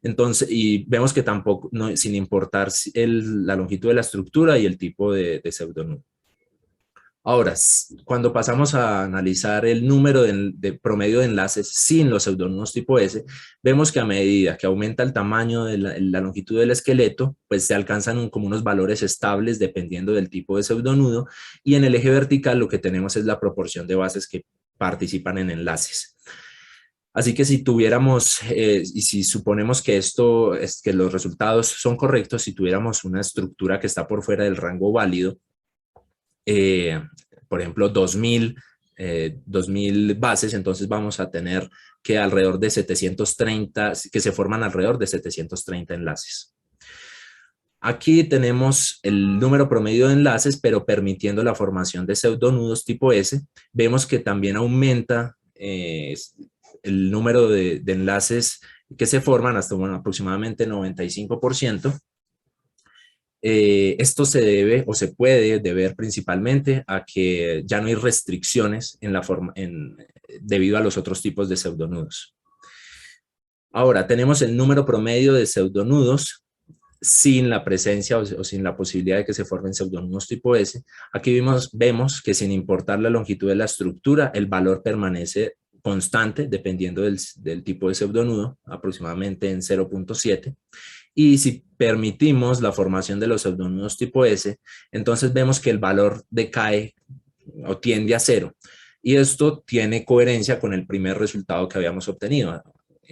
Speaker 2: Entonces, y vemos que tampoco, sin importar la longitud de la estructura y el tipo de pseudonudo. Ahora, cuando pasamos a analizar el número de promedio de enlaces sin los pseudonudos tipo S, vemos que a medida que aumenta el tamaño de la longitud del esqueleto, pues se alcanzan como unos valores estables dependiendo del tipo de pseudonudo, y en el eje vertical lo que tenemos es la proporción de bases que participan en enlaces. Así que si tuviéramos, y si suponemos que que los resultados son correctos, si tuviéramos una estructura que está por fuera del rango válido, por ejemplo, 2000 bases, entonces vamos a tener que alrededor de 730, que se forman alrededor de 730 enlaces. Aquí tenemos el número promedio de enlaces, pero permitiendo la formación de pseudonudos tipo S, vemos que también aumenta el número de enlaces que se forman hasta aproximadamente 95%. Esto se debe o se puede deber principalmente a que ya no hay restricciones debido a los otros tipos de pseudonudos. Ahora, tenemos el número promedio de pseudonudos sin la presencia o sin la posibilidad de que se formen pseudonudos tipo S. Aquí vemos que sin importar la longitud de la estructura, el valor permanece constante dependiendo del tipo de pseudonudo, aproximadamente en 0.7. Y si permitimos la formación de los pseudonudos tipo S, entonces vemos que el valor decae o tiende a 0. Y esto tiene coherencia con el primer resultado que habíamos obtenido,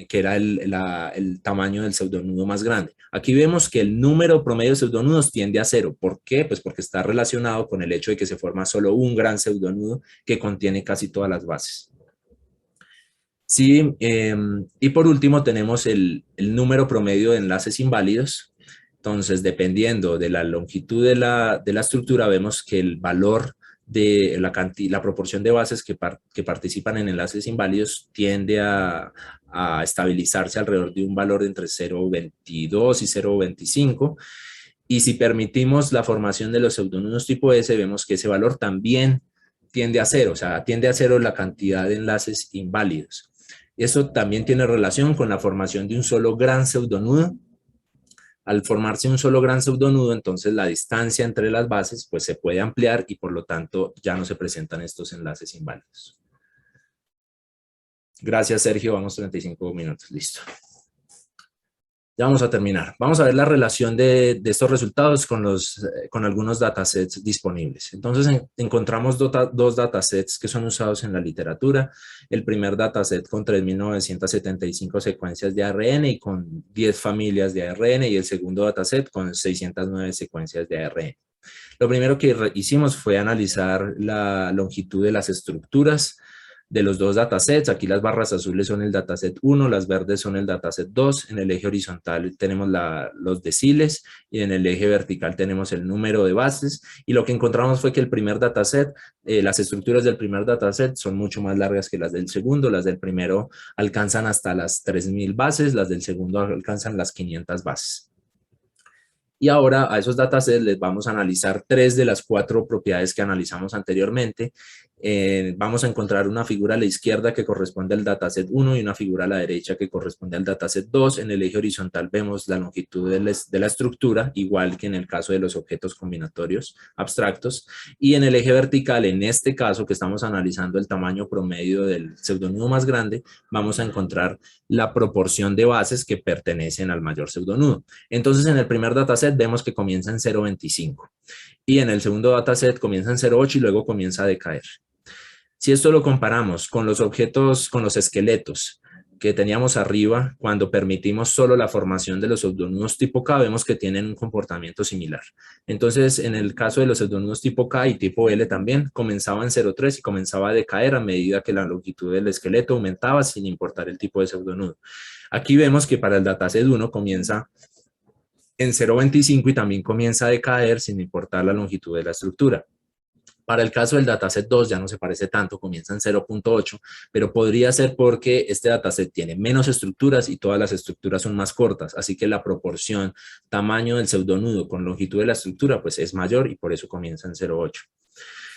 Speaker 2: que era el tamaño del pseudonudo más grande. Aquí vemos que el número promedio de pseudonudos tiende a 0. ¿Por qué? Pues porque está relacionado con el hecho de que se forma solo un gran pseudonudo que contiene casi todas las bases. Sí, y por último tenemos el número promedio de enlaces inválidos. Entonces, dependiendo de la longitud de la estructura, vemos que el valor de la proporción de bases que participan en enlaces inválidos tiende a estabilizarse alrededor de un valor entre 0.22 y 0.25. Y si permitimos la formación de los pseudonudos tipo S, vemos que ese valor también tiende a 0, o sea, tiende a 0 la cantidad de enlaces inválidos. Eso también tiene relación con la formación de un solo gran pseudonudo. Al formarse un solo gran pseudonudo, entonces la distancia entre las bases pues se puede ampliar y por lo tanto ya no se presentan estos enlaces inválidos. Gracias, Sergio. Vamos 35 minutos. Listo. Ya vamos a terminar. Vamos a ver la relación de estos resultados con algunos datasets disponibles. Entonces encontramos dos datasets que son usados en la literatura. El primer dataset con 3.975 secuencias de ARN y con 10 familias de ARN, y el segundo dataset con 609 secuencias de ARN. Lo primero que hicimos fue analizar la longitud de las estructuras de los dos datasets. Aquí las barras azules son el dataset 1, las verdes son el dataset 2. En el eje horizontal tenemos los deciles y en el eje vertical tenemos el número de bases. Y lo que encontramos fue que el primer dataset, las estructuras del primer dataset son mucho más largas que las del segundo. Las del primero alcanzan hasta las 3000 bases, las del segundo alcanzan las 500 bases. Y ahora a esos datasets les vamos a analizar 3 de las 4 propiedades que analizamos anteriormente. Vamos a encontrar una figura a la izquierda que corresponde al dataset 1 y una figura a la derecha que corresponde al dataset 2. En el eje horizontal vemos la longitud de la estructura, igual que en el caso de los objetos combinatorios abstractos. Y en el eje vertical, en este caso que estamos analizando el tamaño promedio del pseudonudo más grande, vamos a encontrar la proporción de bases que pertenecen al mayor pseudonudo. Entonces, en el primer dataset vemos que comienza en 0.25 y en el segundo dataset comienza en 0.8 y luego comienza a decaer. Si esto lo comparamos con los objetos, con los esqueletos que teníamos arriba, cuando permitimos solo la formación de los pseudonudos tipo K, vemos que tienen un comportamiento similar. Entonces, en el caso de los pseudonudos tipo K y tipo L también, comenzaba en 0.3 y comenzaba a decaer a medida que la longitud del esqueleto aumentaba sin importar el tipo de pseudonudo. Aquí vemos que para el dataset 1 comienza en 0.25 y también comienza a decaer sin importar la longitud de la estructura. Para el caso del dataset 2 ya no se parece tanto, comienza en 0.8, pero podría ser porque este dataset tiene menos estructuras y todas las estructuras son más cortas, así que la proporción tamaño del pseudonudo con longitud de la estructura pues es mayor y por eso comienza en 0.8.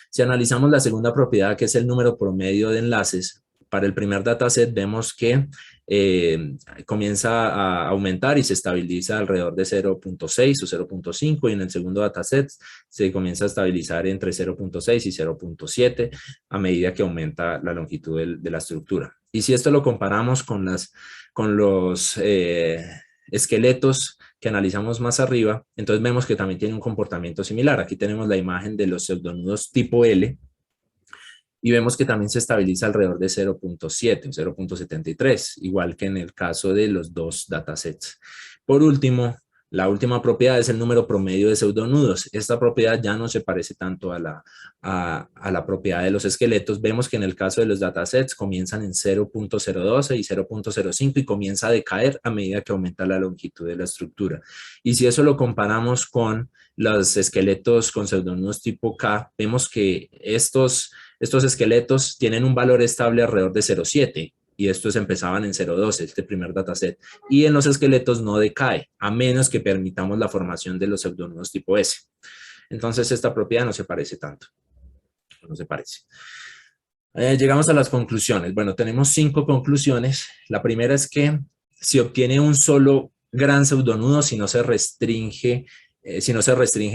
Speaker 2: Si analizamos la segunda propiedad, que es el número promedio de enlaces, para el primer dataset vemos que comienza a aumentar y se estabiliza alrededor de 0.6 o 0.5 y en el segundo dataset se comienza a estabilizar entre 0.6 y 0.7 a medida que aumenta la longitud de la estructura. Y si esto lo comparamos con los esqueletos que analizamos más arriba, entonces vemos que también tiene un comportamiento similar. Aquí tenemos la imagen de los pseudonudos tipo L, y vemos que también se estabiliza alrededor de 0.7 o 0.73, igual que en el caso de los dos datasets. Por último, la última propiedad es el número promedio de pseudonudos. Esta propiedad ya no se parece tanto a la propiedad de los esqueletos. Vemos que en el caso de los datasets comienzan en 0.012 y 0.05 y comienza a decaer a medida que aumenta la longitud de la estructura. Y si eso lo comparamos con los esqueletos con pseudonudos tipo K, vemos que estos esqueletos tienen un valor estable alrededor de 0.7 y estos empezaban en 0.12, este primer dataset. Y en los esqueletos no decae, a menos que permitamos la formación de los pseudonudos tipo S. Entonces esta propiedad no se parece tanto. No se parece. Llegamos a las conclusiones. Bueno, tenemos 5 conclusiones. La primera es que se obtiene un solo gran pseudonudo si no se restringen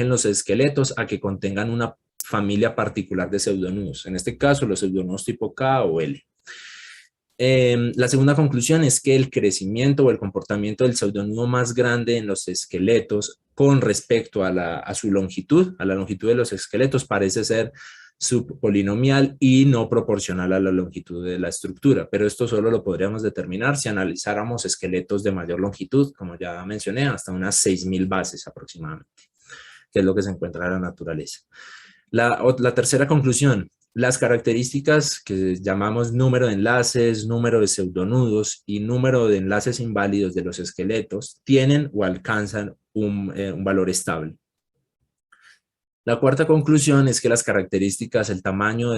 Speaker 2: los esqueletos a que contengan una familia particular de pseudonudos. En este caso, los pseudonudos tipo K o L. La segunda conclusión es que el crecimiento o el comportamiento del pseudonudo más grande en los esqueletos con respecto a su longitud, a la longitud de los esqueletos, parece ser subpolinomial y no proporcional a la longitud de la estructura, pero esto solo lo podríamos determinar si analizáramos esqueletos de mayor longitud, como ya mencioné, hasta unas 6000 bases aproximadamente, que es lo que se encuentra en la naturaleza. La tercera conclusión, las características que llamamos número de enlaces, número de pseudonudos y número de enlaces inválidos de los esqueletos tienen o alcanzan un valor estable. La cuarta conclusión es que las características, el tamaño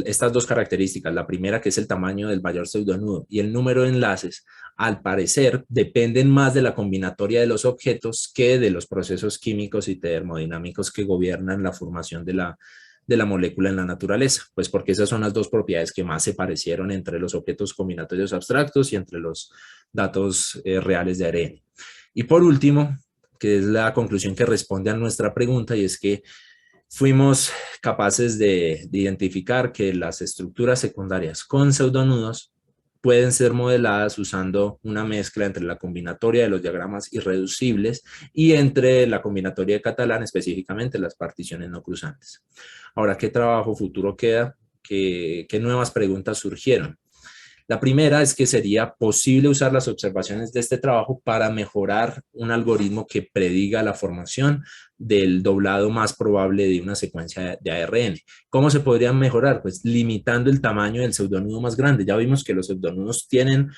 Speaker 2: estas dos características, la primera que es el tamaño del mayor pseudonudo y el número de enlaces, al parecer dependen más de la combinatoria de los objetos que de los procesos químicos y termodinámicos que gobiernan la formación de la molécula en la naturaleza, pues porque esas son las dos propiedades que más se parecieron entre los objetos combinatorios abstractos y entre los datos reales de ARN. Y por último, que es la conclusión que responde a nuestra pregunta, y es que fuimos capaces de identificar que las estructuras secundarias con pseudonudos pueden ser modeladas usando una mezcla entre la combinatoria de los diagramas irreducibles y entre la combinatoria de Catalán, específicamente las particiones no cruzantes. Ahora, ¿qué trabajo futuro queda? ¿Qué nuevas preguntas surgieron? La primera es que sería posible usar las observaciones de este trabajo para mejorar un algoritmo que prediga la formación del doblado más probable de una secuencia de ARN. ¿Cómo se podría mejorar? Pues limitando el tamaño del pseudonudo más grande. Ya vimos que los pseudonudos tienen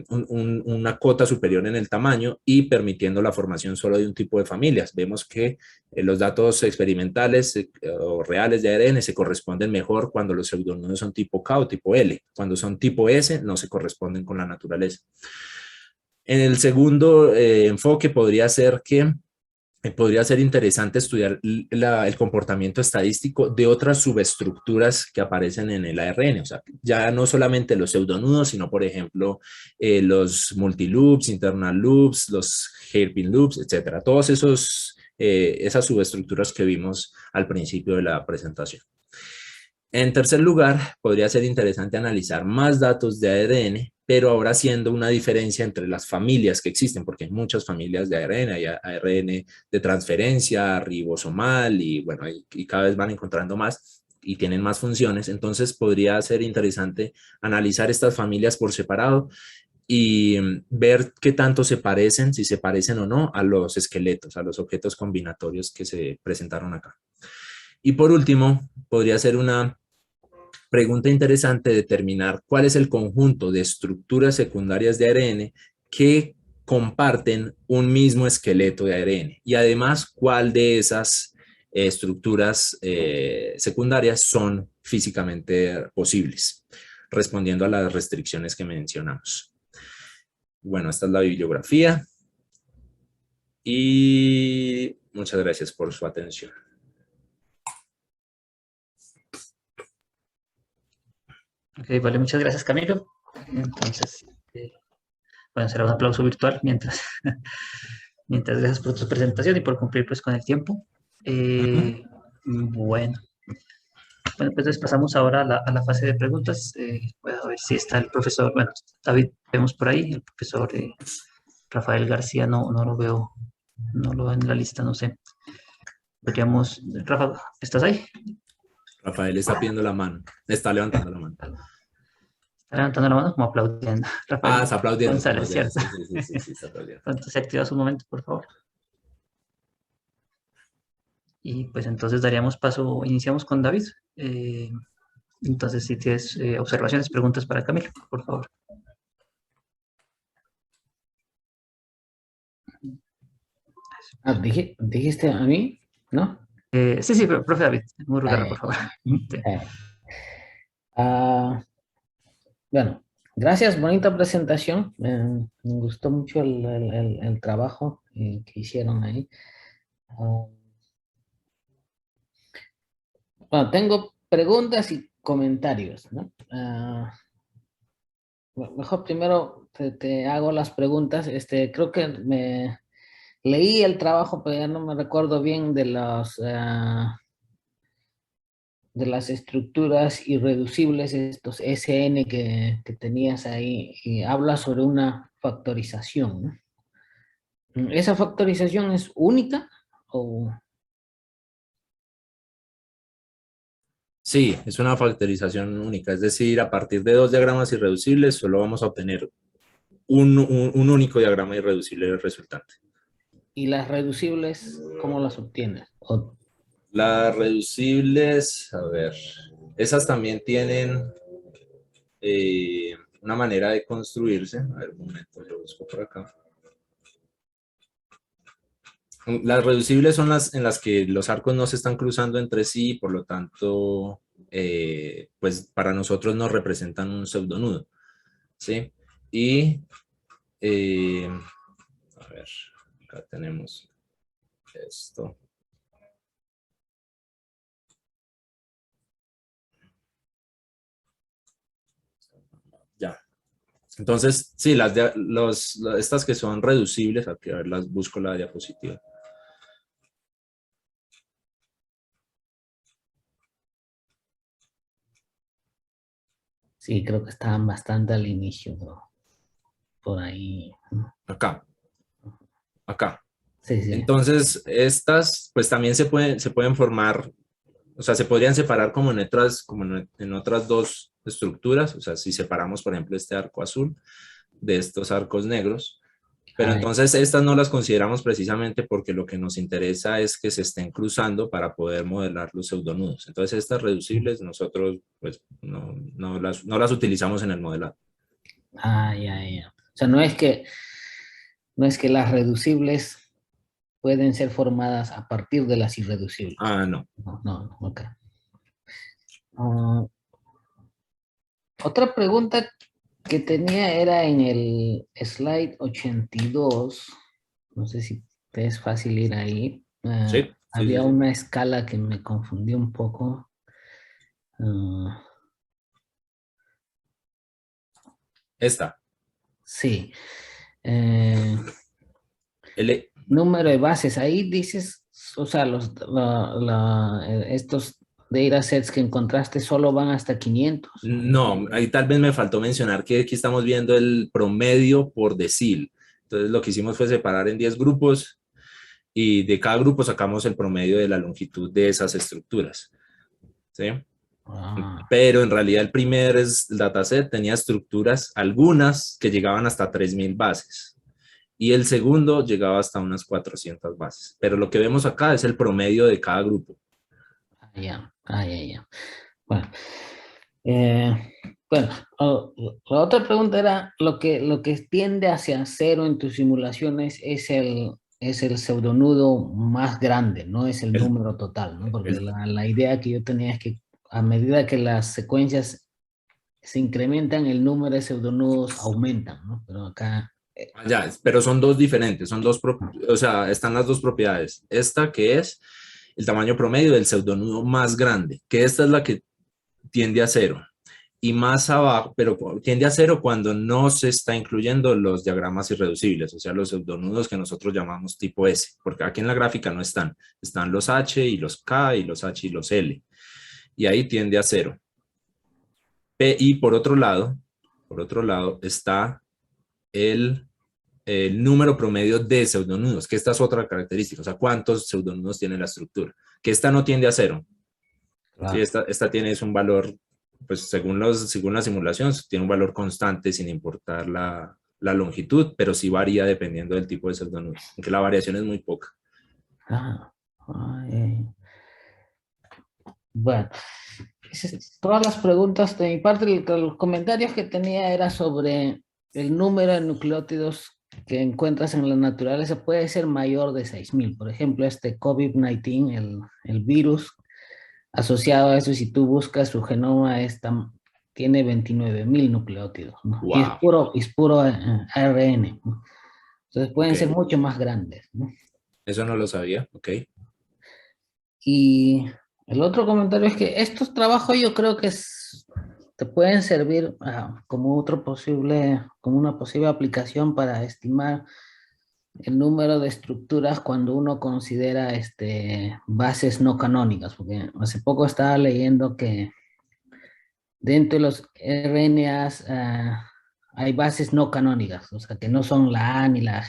Speaker 2: una cota superior en el tamaño y permitiendo la formación solo de un tipo de familias. Vemos que los datos experimentales o reales de ARN se corresponden mejor cuando los pseudonudos son tipo K o tipo L. Cuando son tipo S no se corresponden con la naturaleza. En el segundo enfoque podría ser que podría ser interesante estudiar el comportamiento estadístico de otras subestructuras que aparecen en el ARN, o sea, ya no solamente los pseudonudos, sino por ejemplo los multiloops, internal loops, los hairpin loops, etcétera. Todos esas subestructuras que vimos al principio de la presentación. En tercer lugar, podría ser interesante analizar más datos de ARN, pero ahora haciendo una diferencia entre las familias que existen, porque hay muchas familias de ARN, hay ARN de transferencia, ribosomal, y bueno, y cada vez van encontrando más y tienen más funciones. Entonces podría ser interesante analizar estas familias por separado y ver qué tanto se parecen, si se parecen o no, a los esqueletos, a los objetos combinatorios que se presentaron acá. Y por último, podría ser una pregunta interesante determinar cuál es el conjunto de estructuras secundarias de ARN que comparten un mismo esqueleto de ARN y además cuál de esas estructuras secundarias son físicamente posibles, respondiendo a las restricciones que mencionamos. Bueno, esta es la bibliografía y muchas gracias por su atención.
Speaker 1: Ok, vale, muchas gracias, Camilo. Entonces, bueno, será un aplauso virtual mientras, mientras gracias por tu presentación y por cumplir pues con el tiempo. Bueno, pues entonces pasamos ahora a la fase de preguntas. Voy a ver si está el profesor, bueno, David, vemos por ahí, el profesor Rafael García, no lo veo en la lista, no sé. Podríamos, Rafa, ¿estás ahí?
Speaker 2: Rafael está pidiendo la mano, está levantando la mano.
Speaker 1: Está levantando la mano como aplaudiendo. Rafael
Speaker 2: Está aplaudiendo.
Speaker 1: González, ¿cierto?
Speaker 2: Sí, está aplaudiendo.
Speaker 1: Entonces, se activa un momento, por favor. Y pues entonces daríamos paso, iniciamos con David. Entonces, si tienes observaciones, preguntas para Camilo, por favor.
Speaker 4: ¿Dijiste a mí? ¿No?
Speaker 1: Sí, profe David, muy rural, por favor.
Speaker 4: Bueno, gracias, bonita presentación. Me gustó mucho el trabajo que hicieron ahí. Bueno, tengo preguntas y comentarios, ¿no? Mejor primero te hago las preguntas. Creo que me leí el trabajo, pero ya no me recuerdo bien de las estructuras irreducibles, estos SN que tenías ahí, y habla sobre una factorización, ¿no? ¿Esa factorización es única o...?
Speaker 2: Sí, es una factorización única, es decir, a partir de 2 diagramas irreducibles solo vamos a obtener un único diagrama irreducible resultante.
Speaker 4: ¿Y las reducibles cómo las obtienes?
Speaker 2: Las reducibles, a ver, esas también tienen una manera de construirse. A ver, un momento, lo busco por acá. Las reducibles son las en las que los arcos no se están cruzando entre sí, por lo tanto, pues para nosotros no representan un pseudonudo, ¿sí? Y, a ver, acá tenemos esto. Ya. Entonces, sí, estas que son reducibles, aquí a ver, las busco la diapositiva.
Speaker 4: Sí, creo que estaban bastante al inicio, ¿no? Por ahí.
Speaker 2: Acá.
Speaker 4: Sí, sí.
Speaker 2: Entonces, estas pues también se pueden formar, o sea, se podrían separar como en otras dos estructuras, o sea, si separamos, por ejemplo, este arco azul de estos arcos negros, Pero entonces estas no las consideramos precisamente porque lo que nos interesa es que se estén cruzando para poder modelar los pseudonudos. Entonces estas reducibles nosotros pues no las utilizamos en el modelado.
Speaker 4: Ya. O sea, no es que las reducibles pueden ser formadas a partir de las irreducibles.
Speaker 2: No.
Speaker 4: No, ok. Otra pregunta que tenía era en el slide 82, no sé si te es fácil ir ahí.
Speaker 2: Sí.
Speaker 4: Había una escala que me confundió un poco.
Speaker 2: Esta.
Speaker 4: Sí.
Speaker 2: L.
Speaker 4: Número de bases, ahí dices, o sea, estos datasets que encontraste solo van hasta 500.
Speaker 2: No, ahí tal vez me faltó mencionar que aquí estamos viendo el promedio por decil. Entonces lo que hicimos fue separar en 10 grupos y de cada grupo sacamos el promedio de la longitud de esas estructuras. ¿Sí? Pero en realidad el primer dataset tenía estructuras, algunas que llegaban hasta 3000 bases. Y el segundo llegaba hasta unas 400 bases. Pero lo que vemos acá es el promedio de cada grupo.
Speaker 4: Ya. Bueno, la otra pregunta era, lo que tiende hacia cero en tus simulaciones es el pseudonudo más grande, no es el número total, ¿no? Porque la idea que yo tenía es que a medida que las secuencias se incrementan, el número de pseudonudos aumentan, ¿no? Pero acá...
Speaker 2: Ya, pero son dos diferentes, son dos, o sea, están las dos propiedades. Esta que es el tamaño promedio del pseudonudo más grande, que esta es la que tiende a cero. Y más abajo, pero tiende a cero cuando no se está incluyendo los diagramas irreducibles, o sea, los pseudonudos que nosotros llamamos tipo S, porque aquí en la gráfica no están los H y los K y los H y los L, y ahí tiende a cero. Y por otro lado está el número promedio de pseudonudos, que esta es otra característica, o sea, cuántos pseudonudos tiene la estructura, que esta no tiende a cero.
Speaker 4: Claro.
Speaker 2: Sí, esta tiene un valor, pues según la simulación, tiene un valor constante sin importar la longitud, pero sí varía dependiendo del tipo de pseudonudo, aunque la variación es muy poca.
Speaker 4: Bueno, todas las preguntas de mi parte, los comentarios que tenía era sobre el número de nucleótidos que encuentras en la naturaleza puede ser mayor de 6000. Por ejemplo, este COVID-19, el virus asociado a eso, si tú buscas su genoma, tiene 29.000 nucleótidos, ¿no?
Speaker 2: Wow.
Speaker 4: Y es puro ARN, ¿no? Entonces pueden ser mucho más grandes, ¿no?
Speaker 2: Eso no lo sabía, ok.
Speaker 4: Y el otro comentario es que estos trabajos yo creo que te pueden servir como una posible aplicación para estimar el número de estructuras cuando uno considera bases no canónicas, porque hace poco estaba leyendo que dentro de los RNAs hay bases no canónicas, o sea, que no son la A ni la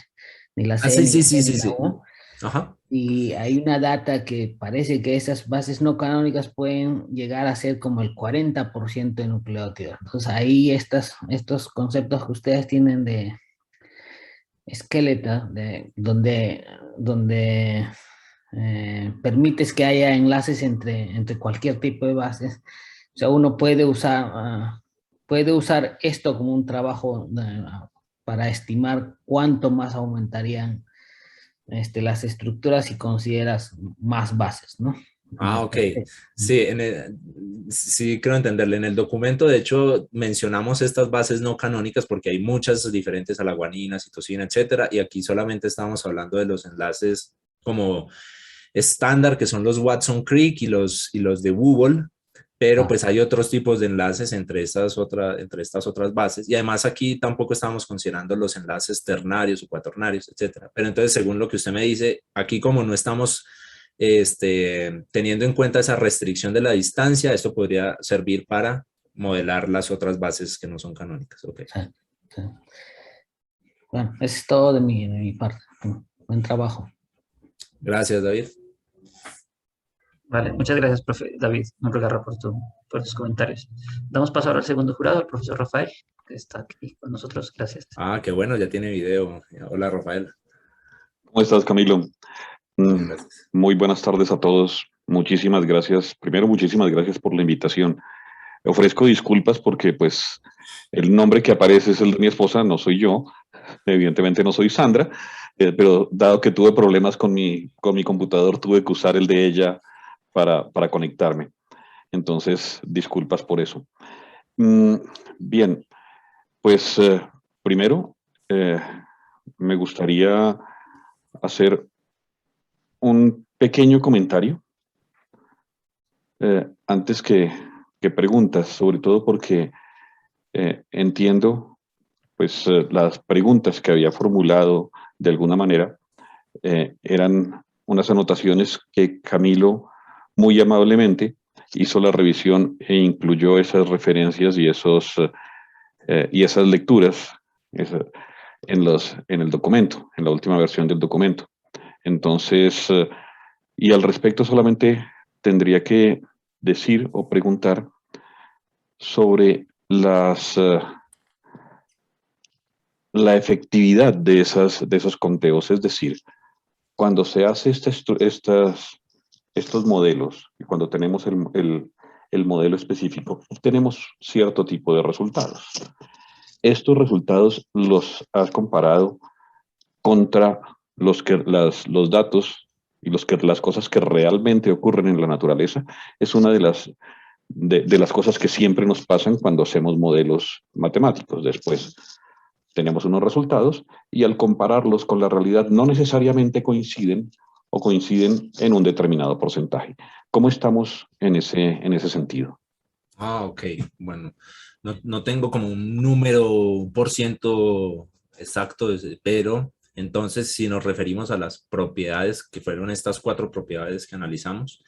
Speaker 4: C,
Speaker 2: Sí.
Speaker 4: ni la U.
Speaker 2: Ajá.
Speaker 4: Y hay una data que parece que esas bases no canónicas pueden llegar a ser como el 40% de nucleótidos. Entonces ahí estos conceptos que ustedes tienen de esqueleto, donde permites que haya enlaces entre cualquier tipo de bases. O sea, uno puede usar esto como un trabajo para estimar cuánto más aumentarían las estructuras si consideras más bases, ¿no?
Speaker 2: Ok. Sí, sí, creo entenderle. En el documento, de hecho, mencionamos estas bases no canónicas porque hay muchas diferentes a la guanina, citosina, etcétera, y aquí solamente estamos hablando de los enlaces como estándar, que son los Watson-Crick y los de Google, pero pues hay otros tipos de enlaces entre estas otras bases, y además aquí tampoco estamos considerando los enlaces ternarios o cuaternarios, etcétera. Pero entonces, según lo que usted me dice, aquí como no estamos teniendo en cuenta esa restricción de la distancia, esto podría servir para modelar las otras bases que no son canónicas. Okay.
Speaker 4: Sí. Bueno, eso es todo de mi parte. Buen trabajo.
Speaker 2: Gracias, David.
Speaker 1: Vale, muchas gracias, profe David Monregarra, por tus comentarios. Damos paso ahora al segundo jurado, el profesor Rafael. que está aquí con nosotros. Gracias.
Speaker 2: Ah, qué bueno, ya tiene video. Hola, Rafael.
Speaker 5: ¿Cómo estás, Camilo?
Speaker 2: Bien, gracias.
Speaker 5: Muy buenas tardes a todos. Muchísimas gracias. Primero, muchísimas gracias por la invitación. Ofrezco disculpas porque, pues, el nombre que aparece es el de mi esposa, no soy yo. Evidentemente no soy Sandra, pero dado que tuve problemas con mi computador, tuve que usar el de ella para conectarme. Entonces, disculpas por eso. Bien, pues, primero, me gustaría hacer un pequeño comentario antes que preguntas, sobre todo porque entiendo pues las preguntas que había formulado de alguna manera eran unas anotaciones que Camilo muy amablemente hizo la revisión e incluyó esas referencias y esas lecturas en el documento, en la última versión del documento. Entonces, y al respecto solamente tendría que decir o preguntar sobre la efectividad de esos conteos. Es decir, cuando se hace estos modelos y cuando tenemos el modelo específico, obtenemos cierto tipo de resultados. Estos resultados los has comparado contra los datos y las cosas que realmente ocurren en la naturaleza. Es una de las cosas que siempre nos pasan cuando hacemos modelos matemáticos. Después tenemos unos resultados y al compararlos con la realidad no necesariamente coinciden o coinciden en un determinado porcentaje. ¿Cómo estamos en ese sentido?
Speaker 2: Ah, ok. Bueno, no tengo como un número por ciento exacto, pero entonces si nos referimos a las propiedades, que fueron estas 4 propiedades que analizamos,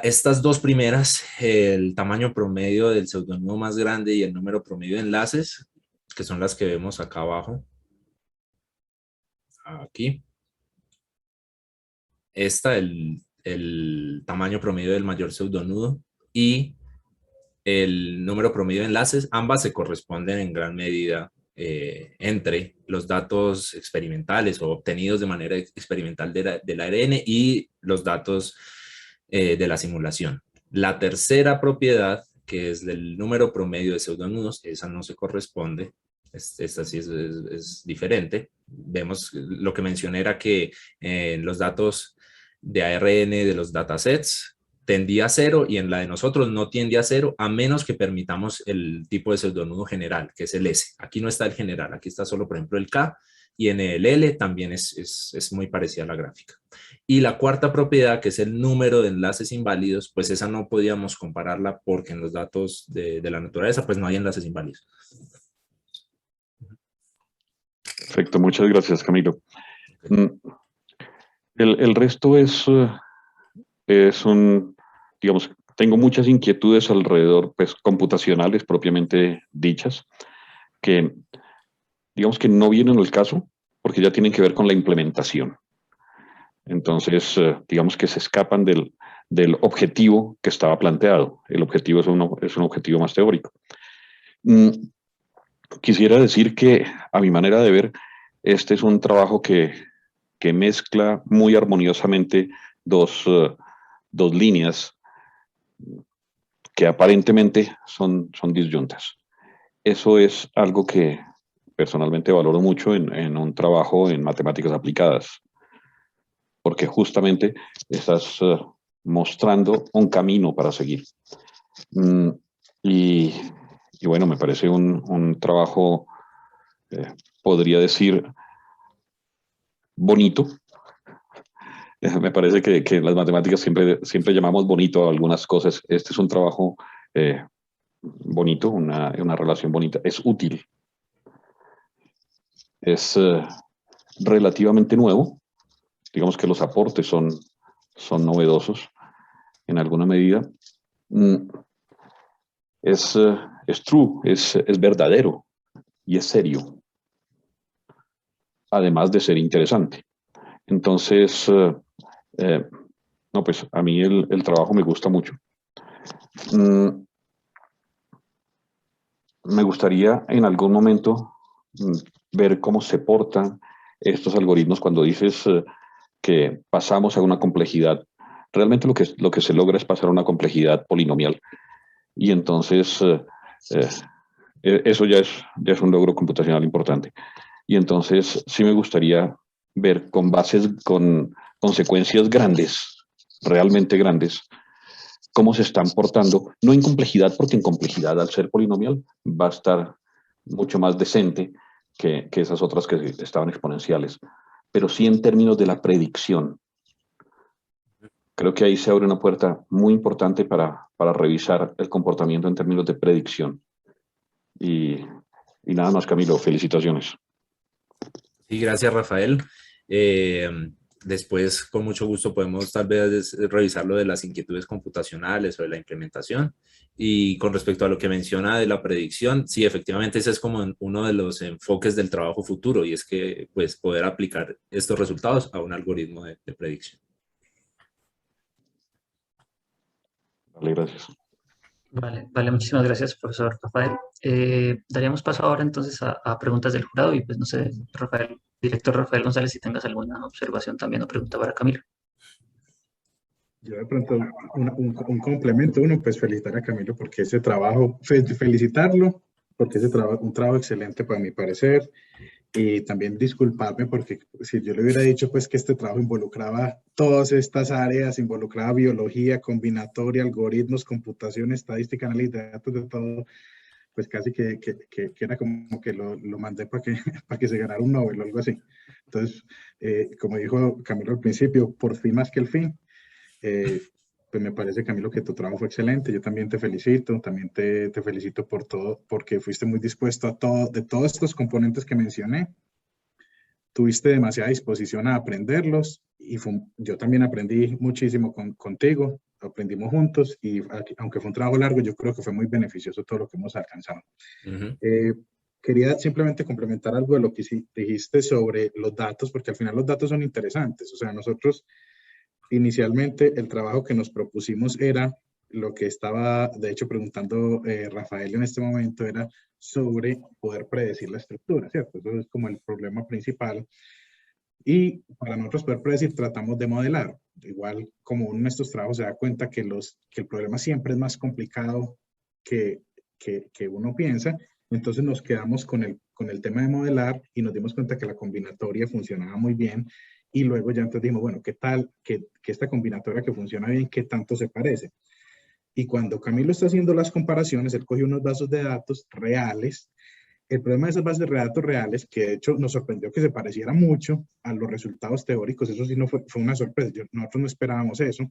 Speaker 2: estas 2 primeras, el tamaño promedio del pseudónimo más grande y el número promedio de enlaces, que son las que vemos acá abajo, aquí. El tamaño promedio del mayor pseudonudo y el número promedio de enlaces, ambas se corresponden en gran medida entre los datos experimentales o obtenidos de manera experimental del ARN y los datos de la simulación. La tercera propiedad, que es del número promedio de pseudonudos, esa no se corresponde. Esta sí es diferente. Vemos, lo que mencioné era que los datos de ARN de los datasets tendía a 0 y en la de nosotros no tiende a 0 a menos que permitamos el tipo de pseudonudo general, que es el S. Aquí no está el general, aquí está solo, por ejemplo, el K, y en el L también es muy parecida a la gráfica. Y la cuarta propiedad, que es el número de enlaces inválidos, pues esa no podíamos compararla porque en los datos de la naturaleza pues no hay enlaces inválidos.
Speaker 5: Perfecto, muchas gracias, Camilo. El resto es digamos, tengo muchas inquietudes alrededor, pues, computacionales propiamente dichas, que digamos que no vienen al caso porque ya tienen que ver con la implementación. Entonces, digamos que se escapan del objetivo que estaba planteado. El objetivo es un objetivo más teórico. Quisiera decir que, a mi manera de ver, este es un trabajo que mezcla muy armoniosamente dos líneas que aparentemente son disyuntas. Eso es algo que personalmente valoro mucho en un trabajo en matemáticas aplicadas, porque justamente estás mostrando un camino para seguir. Y bueno, me parece un trabajo, podría decir, bonito. Me parece que en las matemáticas siempre llamamos bonito a algunas cosas. Este es un trabajo bonito, una relación bonita. Es útil. Es relativamente nuevo. Digamos que los aportes son novedosos en alguna medida. Es true, es verdadero y es serio, además de ser interesante. Entonces, no, pues a mí el trabajo me gusta mucho. me gustaría en algún momento ver cómo se portan estos algoritmos cuando dices que pasamos a una complejidad. Realmente lo que se logra es pasar a una complejidad polinomial. Y entonces eso ya es un logro computacional importante. Y entonces sí me gustaría ver con consecuencias grandes, realmente grandes, cómo se están portando, no en complejidad, porque en complejidad al ser polinomial va a estar mucho más decente que esas otras que estaban exponenciales, pero sí en términos de la predicción. Creo que ahí se abre una puerta muy importante para revisar el comportamiento en términos de predicción. Y nada más, Camilo, felicitaciones.
Speaker 2: Sí, gracias, Rafael. Después, con mucho gusto, podemos tal vez revisar lo de las inquietudes computacionales o de la implementación. Y con respecto a lo que menciona de la predicción, sí, efectivamente ese es como uno de los enfoques del trabajo futuro, y es que pues poder aplicar estos resultados a un algoritmo de predicción.
Speaker 5: Vale, gracias.
Speaker 1: Vale, muchísimas gracias, profesor Rafael. Daríamos paso ahora entonces a preguntas del jurado y pues no sé, Rafael, director Rafael González, si tengas alguna observación también o pregunta para Camilo.
Speaker 3: Yo de pronto un complemento, pues felicitar a Camilo porque ese trabajo, felicitarlo porque ese trabajo, un trabajo excelente para mi parecer, y también disculparme porque si yo le hubiera dicho pues que este trabajo involucraba todas estas áreas, involucraba biología, combinatoria, algoritmos, computación, estadística, análisis de datos, de todo, pues casi que era como que lo mandé para que se ganara un Nobel o algo así. Entonces, como dijo Camilo al principio, por fin más que el fin. Pues me parece, Camilo, que tu trabajo fue excelente. Yo también te felicito, también te felicito por todo, porque fuiste muy dispuesto a todo, de todos estos componentes que mencioné. Tuviste demasiada disposición a aprenderlos y yo también aprendí muchísimo contigo, aprendimos juntos y aunque fue un trabajo largo, yo creo que fue muy beneficioso todo lo que hemos alcanzado. Quería simplemente complementar algo de lo que dijiste sobre los datos, porque al final los datos son interesantes. O sea, nosotros inicialmente el trabajo que nos propusimos era lo que estaba, de hecho, preguntando Rafael en este momento, era sobre poder predecir la estructura, ¿cierto? Eso es como el problema principal. Y para nosotros poder predecir, tratamos de modelar. Igual, como uno en estos trabajos se da cuenta que el problema siempre es más complicado que uno piensa, entonces nos quedamos con el tema de modelar y nos dimos cuenta que la combinatoria funcionaba muy bien. Y luego ya entonces dijimos, bueno, ¿qué tal que esta combinatoria que funciona bien, qué tanto se parece? Y cuando Camilo está haciendo las comparaciones, él cogió unas bases de datos reales. El problema de esas bases de datos reales, que de hecho nos sorprendió que se pareciera mucho a los resultados teóricos, eso sí no fue una sorpresa, nosotros no esperábamos eso.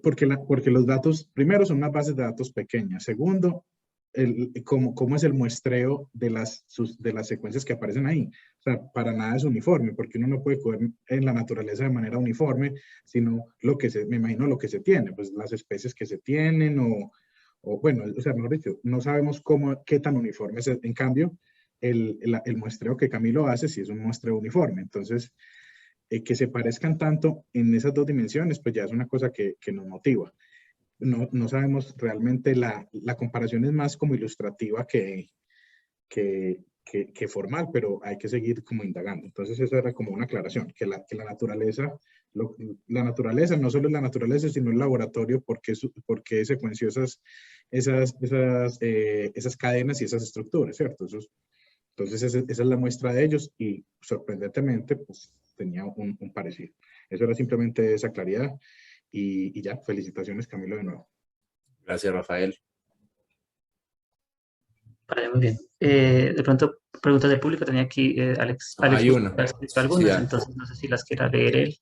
Speaker 3: Porque los datos, primero, son unas bases de datos pequeñas. Segundo, cómo es el muestreo de las secuencias que aparecen ahí. O sea, para nada es uniforme, porque uno no puede coger en la naturaleza de manera uniforme, sino me imagino lo que se tiene, pues las especies que se tienen o bueno, o sea, mejor dicho, no sabemos qué tan uniforme es. En cambio, el muestreo que Camilo hace sí es un muestreo uniforme. Entonces, que se parezcan tanto en esas dos dimensiones, pues ya es una cosa que nos motiva. No sabemos realmente, la comparación es más como ilustrativa que formal, pero hay que seguir como indagando. Entonces eso era como una aclaración, que la naturaleza, la naturaleza no solo es la naturaleza, sino el laboratorio, porque secuenció esas cadenas y esas estructuras, ¿cierto? Entonces esa es la muestra de ellos y sorprendentemente pues tenía un parecido. Eso era simplemente esa claridad y ya, felicitaciones Camilo de nuevo.
Speaker 2: Gracias, Rafael.
Speaker 1: Vale, muy bien. De pronto, preguntas del público, tenía aquí Alex.
Speaker 2: Hay una.
Speaker 1: ¿Has escrito algunas?
Speaker 2: Sí,
Speaker 1: entonces no sé si las quiera leer él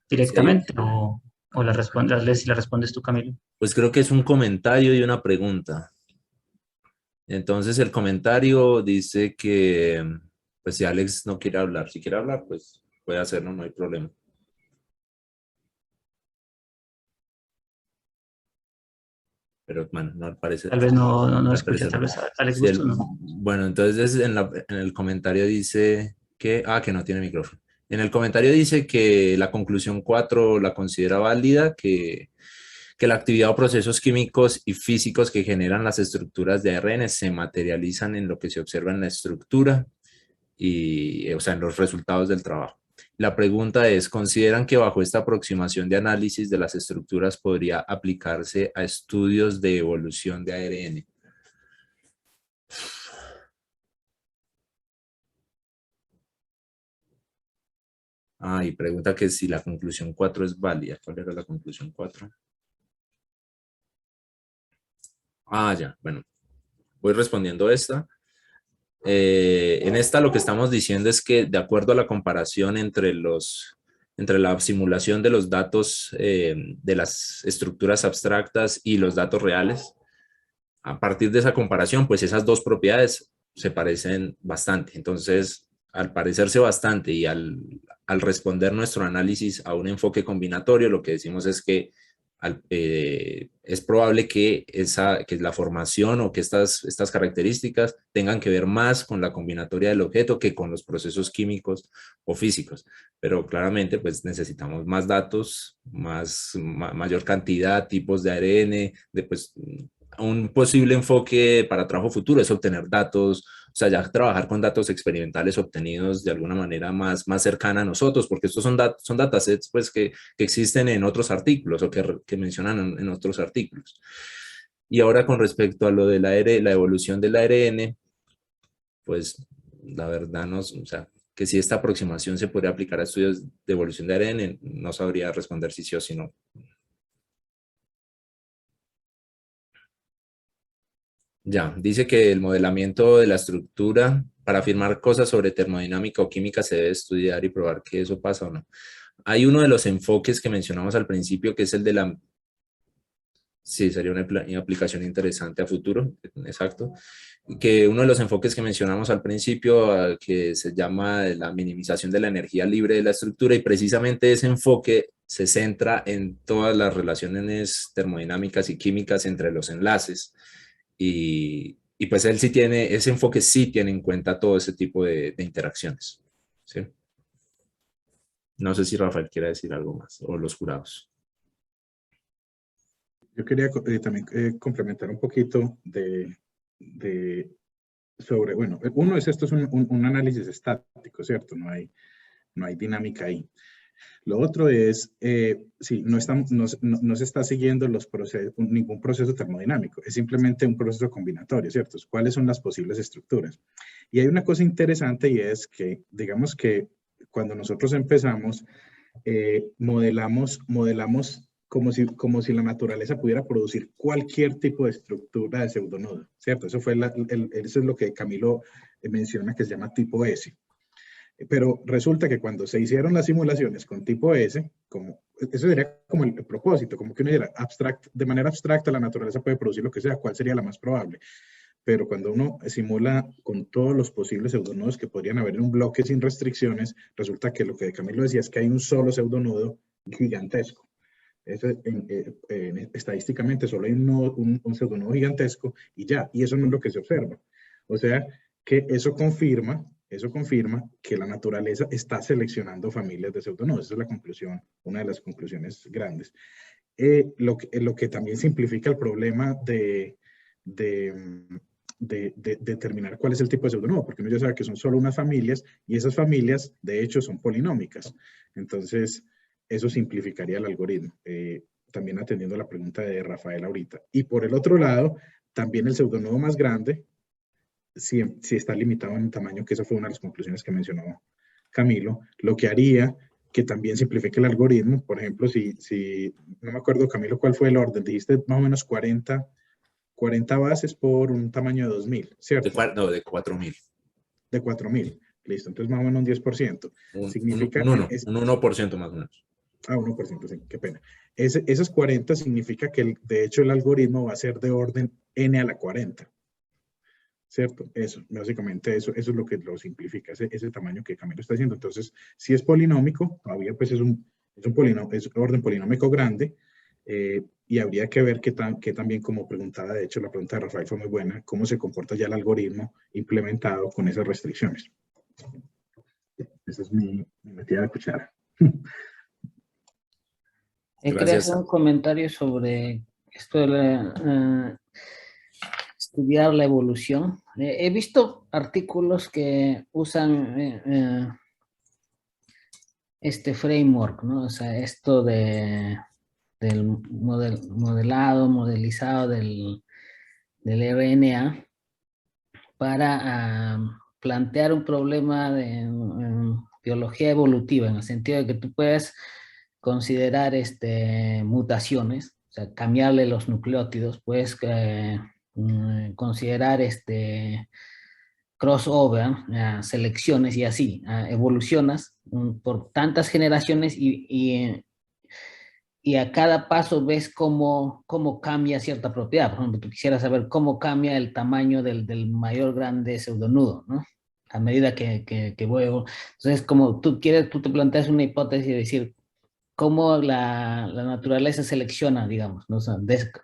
Speaker 1: directamente
Speaker 2: sí.
Speaker 1: o las lees y las respondes tú, Camilo.
Speaker 2: Pues creo que es un comentario y una pregunta. Entonces el comentario dice que, pues si Alex no quiere hablar, si quiere hablar, pues puede hacerlo, no hay problema. Pero bueno, no parece.
Speaker 1: Tal vez no escucha, tal vez Alex
Speaker 2: Sí,
Speaker 1: Bustos, ¿no?
Speaker 2: bueno, entonces en el comentario dice que no tiene micrófono. En el comentario dice que la conclusión 4 la considera válida, que que la actividad o procesos químicos y físicos que generan las estructuras de ARN se materializan en lo que se observa en la estructura y, o sea, en los resultados del trabajo. La pregunta es, ¿consideran que bajo esta aproximación de análisis de las estructuras podría aplicarse a estudios de evolución de ARN? Y pregunta que si la conclusión 4 es válida. ¿Cuál era la conclusión 4? Ya, bueno. Voy respondiendo esta. En esta lo que estamos diciendo es que de acuerdo a la comparación entre la simulación de los datos de las estructuras abstractas y los datos reales, a partir de esa comparación, pues esas dos propiedades se parecen bastante. Entonces, al parecerse bastante y al responder nuestro análisis a un enfoque combinatorio, lo que decimos es que es probable que la formación o que estas características tengan que ver más con la combinatoria del objeto que con los procesos químicos o físicos. Pero claramente pues necesitamos más datos, mayor cantidad, tipos de ARN, un posible enfoque para trabajo futuro es obtener datos, o sea, ya trabajar con datos experimentales obtenidos de alguna manera más cercana a nosotros, porque estos son datasets pues, que existen en otros artículos o que mencionan en otros artículos. Y ahora con respecto a lo de la evolución del ARN, pues la verdad o sea, que si esta aproximación se podría aplicar a estudios de evolución de ARN, no sabría responder si sí o si no. Ya, dice que el modelamiento de la estructura para afirmar cosas sobre termodinámica o química se debe estudiar y probar que eso pasa o no. Hay uno de los enfoques que mencionamos al principio, que es el de la... Sí, sería una aplicación interesante a futuro, exacto. Que uno de los enfoques que mencionamos al principio, que se llama la minimización de la energía libre de la estructura, y precisamente ese enfoque se centra en todas las relaciones termodinámicas y químicas entre los enlaces. Y pues él sí tiene, ese enfoque sí tiene en cuenta todo ese tipo de interacciones. ¿Sí? No sé si Rafael quiere decir algo más, o los jurados.
Speaker 3: Yo quería también complementar un poquito sobre, bueno, uno es esto es un análisis estático, ¿cierto? No hay dinámica ahí. Lo otro es, sí, no se está siguiendo ningún proceso termodinámico, es simplemente un proceso combinatorio, ¿cierto? ¿Cuáles son las posibles estructuras? Y hay una cosa interesante y es que, digamos que cuando nosotros empezamos, modelamos como si la naturaleza pudiera producir cualquier tipo de estructura de pseudonodo, ¿cierto? Eso es lo que Camilo menciona que se llama tipo S. Pero resulta que cuando se hicieron las simulaciones con tipo S, eso sería como el propósito, como que uno diera, de manera abstracta la naturaleza puede producir lo que sea, ¿cuál sería la más probable? Pero cuando uno simula con todos los posibles pseudonodos que podrían haber en un bloque sin restricciones, resulta que lo que Camilo decía es que hay un solo pseudonodo gigantesco. Estadísticamente solo hay un pseudonodo gigantesco y ya, y eso no es lo que se observa. O sea, que eso confirma que la naturaleza está seleccionando familias de pseudonodos. Esa es la conclusión, una de las conclusiones grandes. Lo que también simplifica el problema de determinar cuál es el tipo de pseudonodo, porque uno ya sabe que son solo unas familias y esas familias, de hecho, son polinómicas. Entonces, eso simplificaría el algoritmo, también atendiendo a la pregunta de Rafael ahorita. Y por el otro lado, también el pseudonodo más grande, si está limitado en tamaño, que esa fue una de las conclusiones que mencionó Camilo, lo que haría que también simplifique el algoritmo. Por ejemplo, si no me acuerdo, Camilo, cuál fue el orden, dijiste más o menos 40 bases por un tamaño de 2000, ¿cierto?
Speaker 2: De 4000.
Speaker 3: De 4000, listo, entonces más o menos un 10%. Significa
Speaker 2: un 1% más o menos.
Speaker 3: 1%, sí, qué pena. Esos 40 significa que de hecho el algoritmo va a ser de orden n a la 40. ¿Cierto? Eso, básicamente eso es lo que lo simplifica, ese tamaño que Camilo está diciendo. Entonces, si es polinómico, todavía pues es orden polinómico grande, y habría que ver que también, como preguntaba, de hecho la pregunta de Rafael fue muy buena, cómo se comporta ya el algoritmo implementado con esas restricciones. Esa es mi metida de cuchara.
Speaker 4: Quería
Speaker 2: Gracias.
Speaker 4: hacer un comentario sobre esto de estudiar la evolución. He visto artículos que usan este framework, ¿no? O sea, esto del modelizado del RNA para plantear un problema de biología evolutiva, en el sentido de que tú puedes considerar mutaciones, o sea, cambiarle los nucleótidos, puedes considerar crossover, selecciones y así, evolucionas por tantas generaciones y a cada paso ves cómo cambia cierta propiedad. Por ejemplo, tú quisieras saber cómo cambia el tamaño del mayor grande pseudonudo, ¿no? A medida que voy. Entonces, como tú te planteas una hipótesis de decir cómo la naturaleza selecciona, digamos, ¿no? O sea,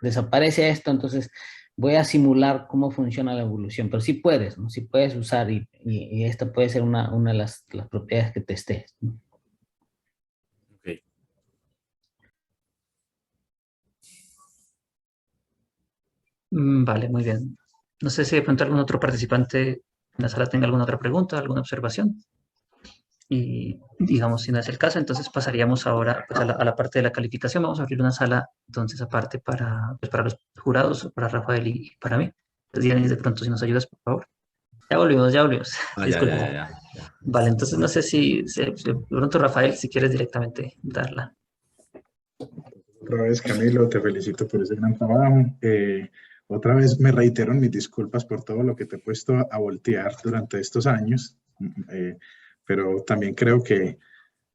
Speaker 4: desaparece esto, entonces voy a simular cómo funciona la evolución, pero sí puedes, ¿no? Sí puedes usar y esta puede ser una de las propiedades que testes, ¿no?
Speaker 2: Ok.
Speaker 1: Vale, muy bien. No sé si de pronto algún otro participante en la sala tenga alguna otra pregunta, alguna observación. Y digamos, si no es el caso, entonces pasaríamos ahora pues, a la parte de la calificación. Vamos a abrir una sala entonces aparte pues, para los jurados, para Rafael y para mí. Entonces, Dianis, de pronto si nos ayudas, por favor. Ya volvimos, ya volvimos.
Speaker 2: Ah,
Speaker 1: Disculpa.
Speaker 2: ya.
Speaker 1: Vale, entonces no sé si de pronto Rafael, si quieres directamente darla.
Speaker 3: Otra vez, Camilo, te felicito por ese gran trabajo. Otra vez me reitero en mis disculpas por todo lo que te he puesto a voltear durante estos años, pero también creo que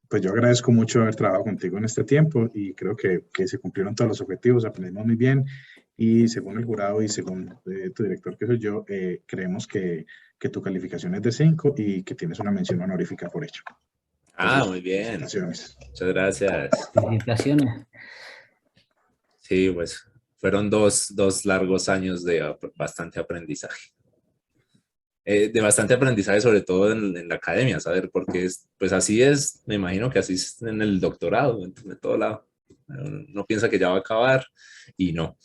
Speaker 3: pues yo agradezco mucho haber trabajado contigo en este tiempo y creo que se cumplieron todos los objetivos, aprendimos muy bien y según el jurado y según tu director que soy yo, creemos que tu calificación es de 5 y que tienes una mención honorífica por ello.
Speaker 2: Ah,
Speaker 3: Entonces,
Speaker 2: muy bien.
Speaker 3: felicitaciones.
Speaker 2: Muchas gracias.
Speaker 4: Felicitaciones.
Speaker 2: Sí, pues fueron dos largos años de bastante aprendizaje. De bastante aprendizaje, sobre todo en la academia, saber, porque pues así es, me imagino que así es en el doctorado, en todo lado. Uno piensa que ya va a acabar y no.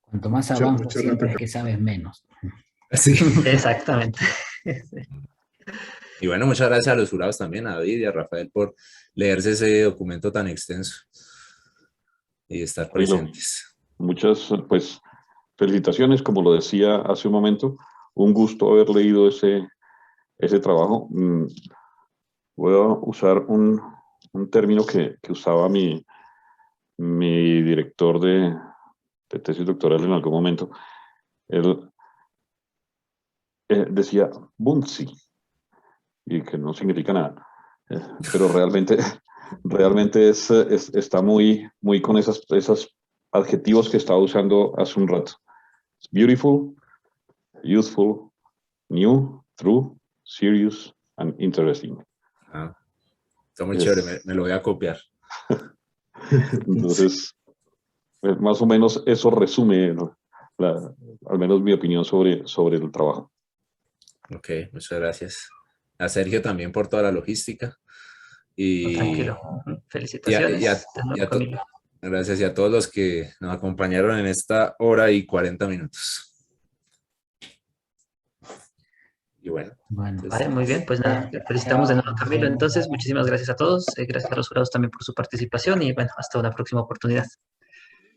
Speaker 4: Cuanto más avanzas, siempre es que sabes menos.
Speaker 2: Sí.
Speaker 1: Exactamente.
Speaker 2: Y bueno, muchas gracias a los jurados también, a David y a Rafael por leerse ese documento tan extenso y estar presentes.
Speaker 5: Muchas, pues, felicitaciones, como lo decía hace un momento, un gusto haber leído ese trabajo. Voy a usar un término que usaba mi director de tesis doctoral en algún momento. Él decía Bunzi, y que no significa nada, pero realmente está muy con esos adjetivos que estaba usando hace un rato. Beautiful, useful, new, true, serious, and interesting.
Speaker 2: Ah, está muy chévere, me lo voy a copiar.
Speaker 5: Entonces, más o menos eso resume, ¿no? Al menos mi opinión sobre el trabajo.
Speaker 2: Ok, muchas gracias. A Sergio también por toda la logística. Y,
Speaker 1: tranquilo. Felicitaciones.
Speaker 2: Gracias y a todos los que nos acompañaron en esta hora y 40 minutos. Y bueno.
Speaker 1: Vale, muy bien, pues nada, felicitamos de nuevo a Camilo. Entonces, muchísimas gracias a todos. Gracias a los jurados también por su participación y bueno, hasta una próxima oportunidad.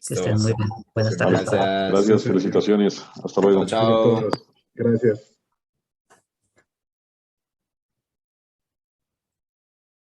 Speaker 1: Que estén muy bien. Buenas tardes.
Speaker 5: Gracias, felicitaciones. Hasta luego.
Speaker 2: Chao.
Speaker 3: Gracias.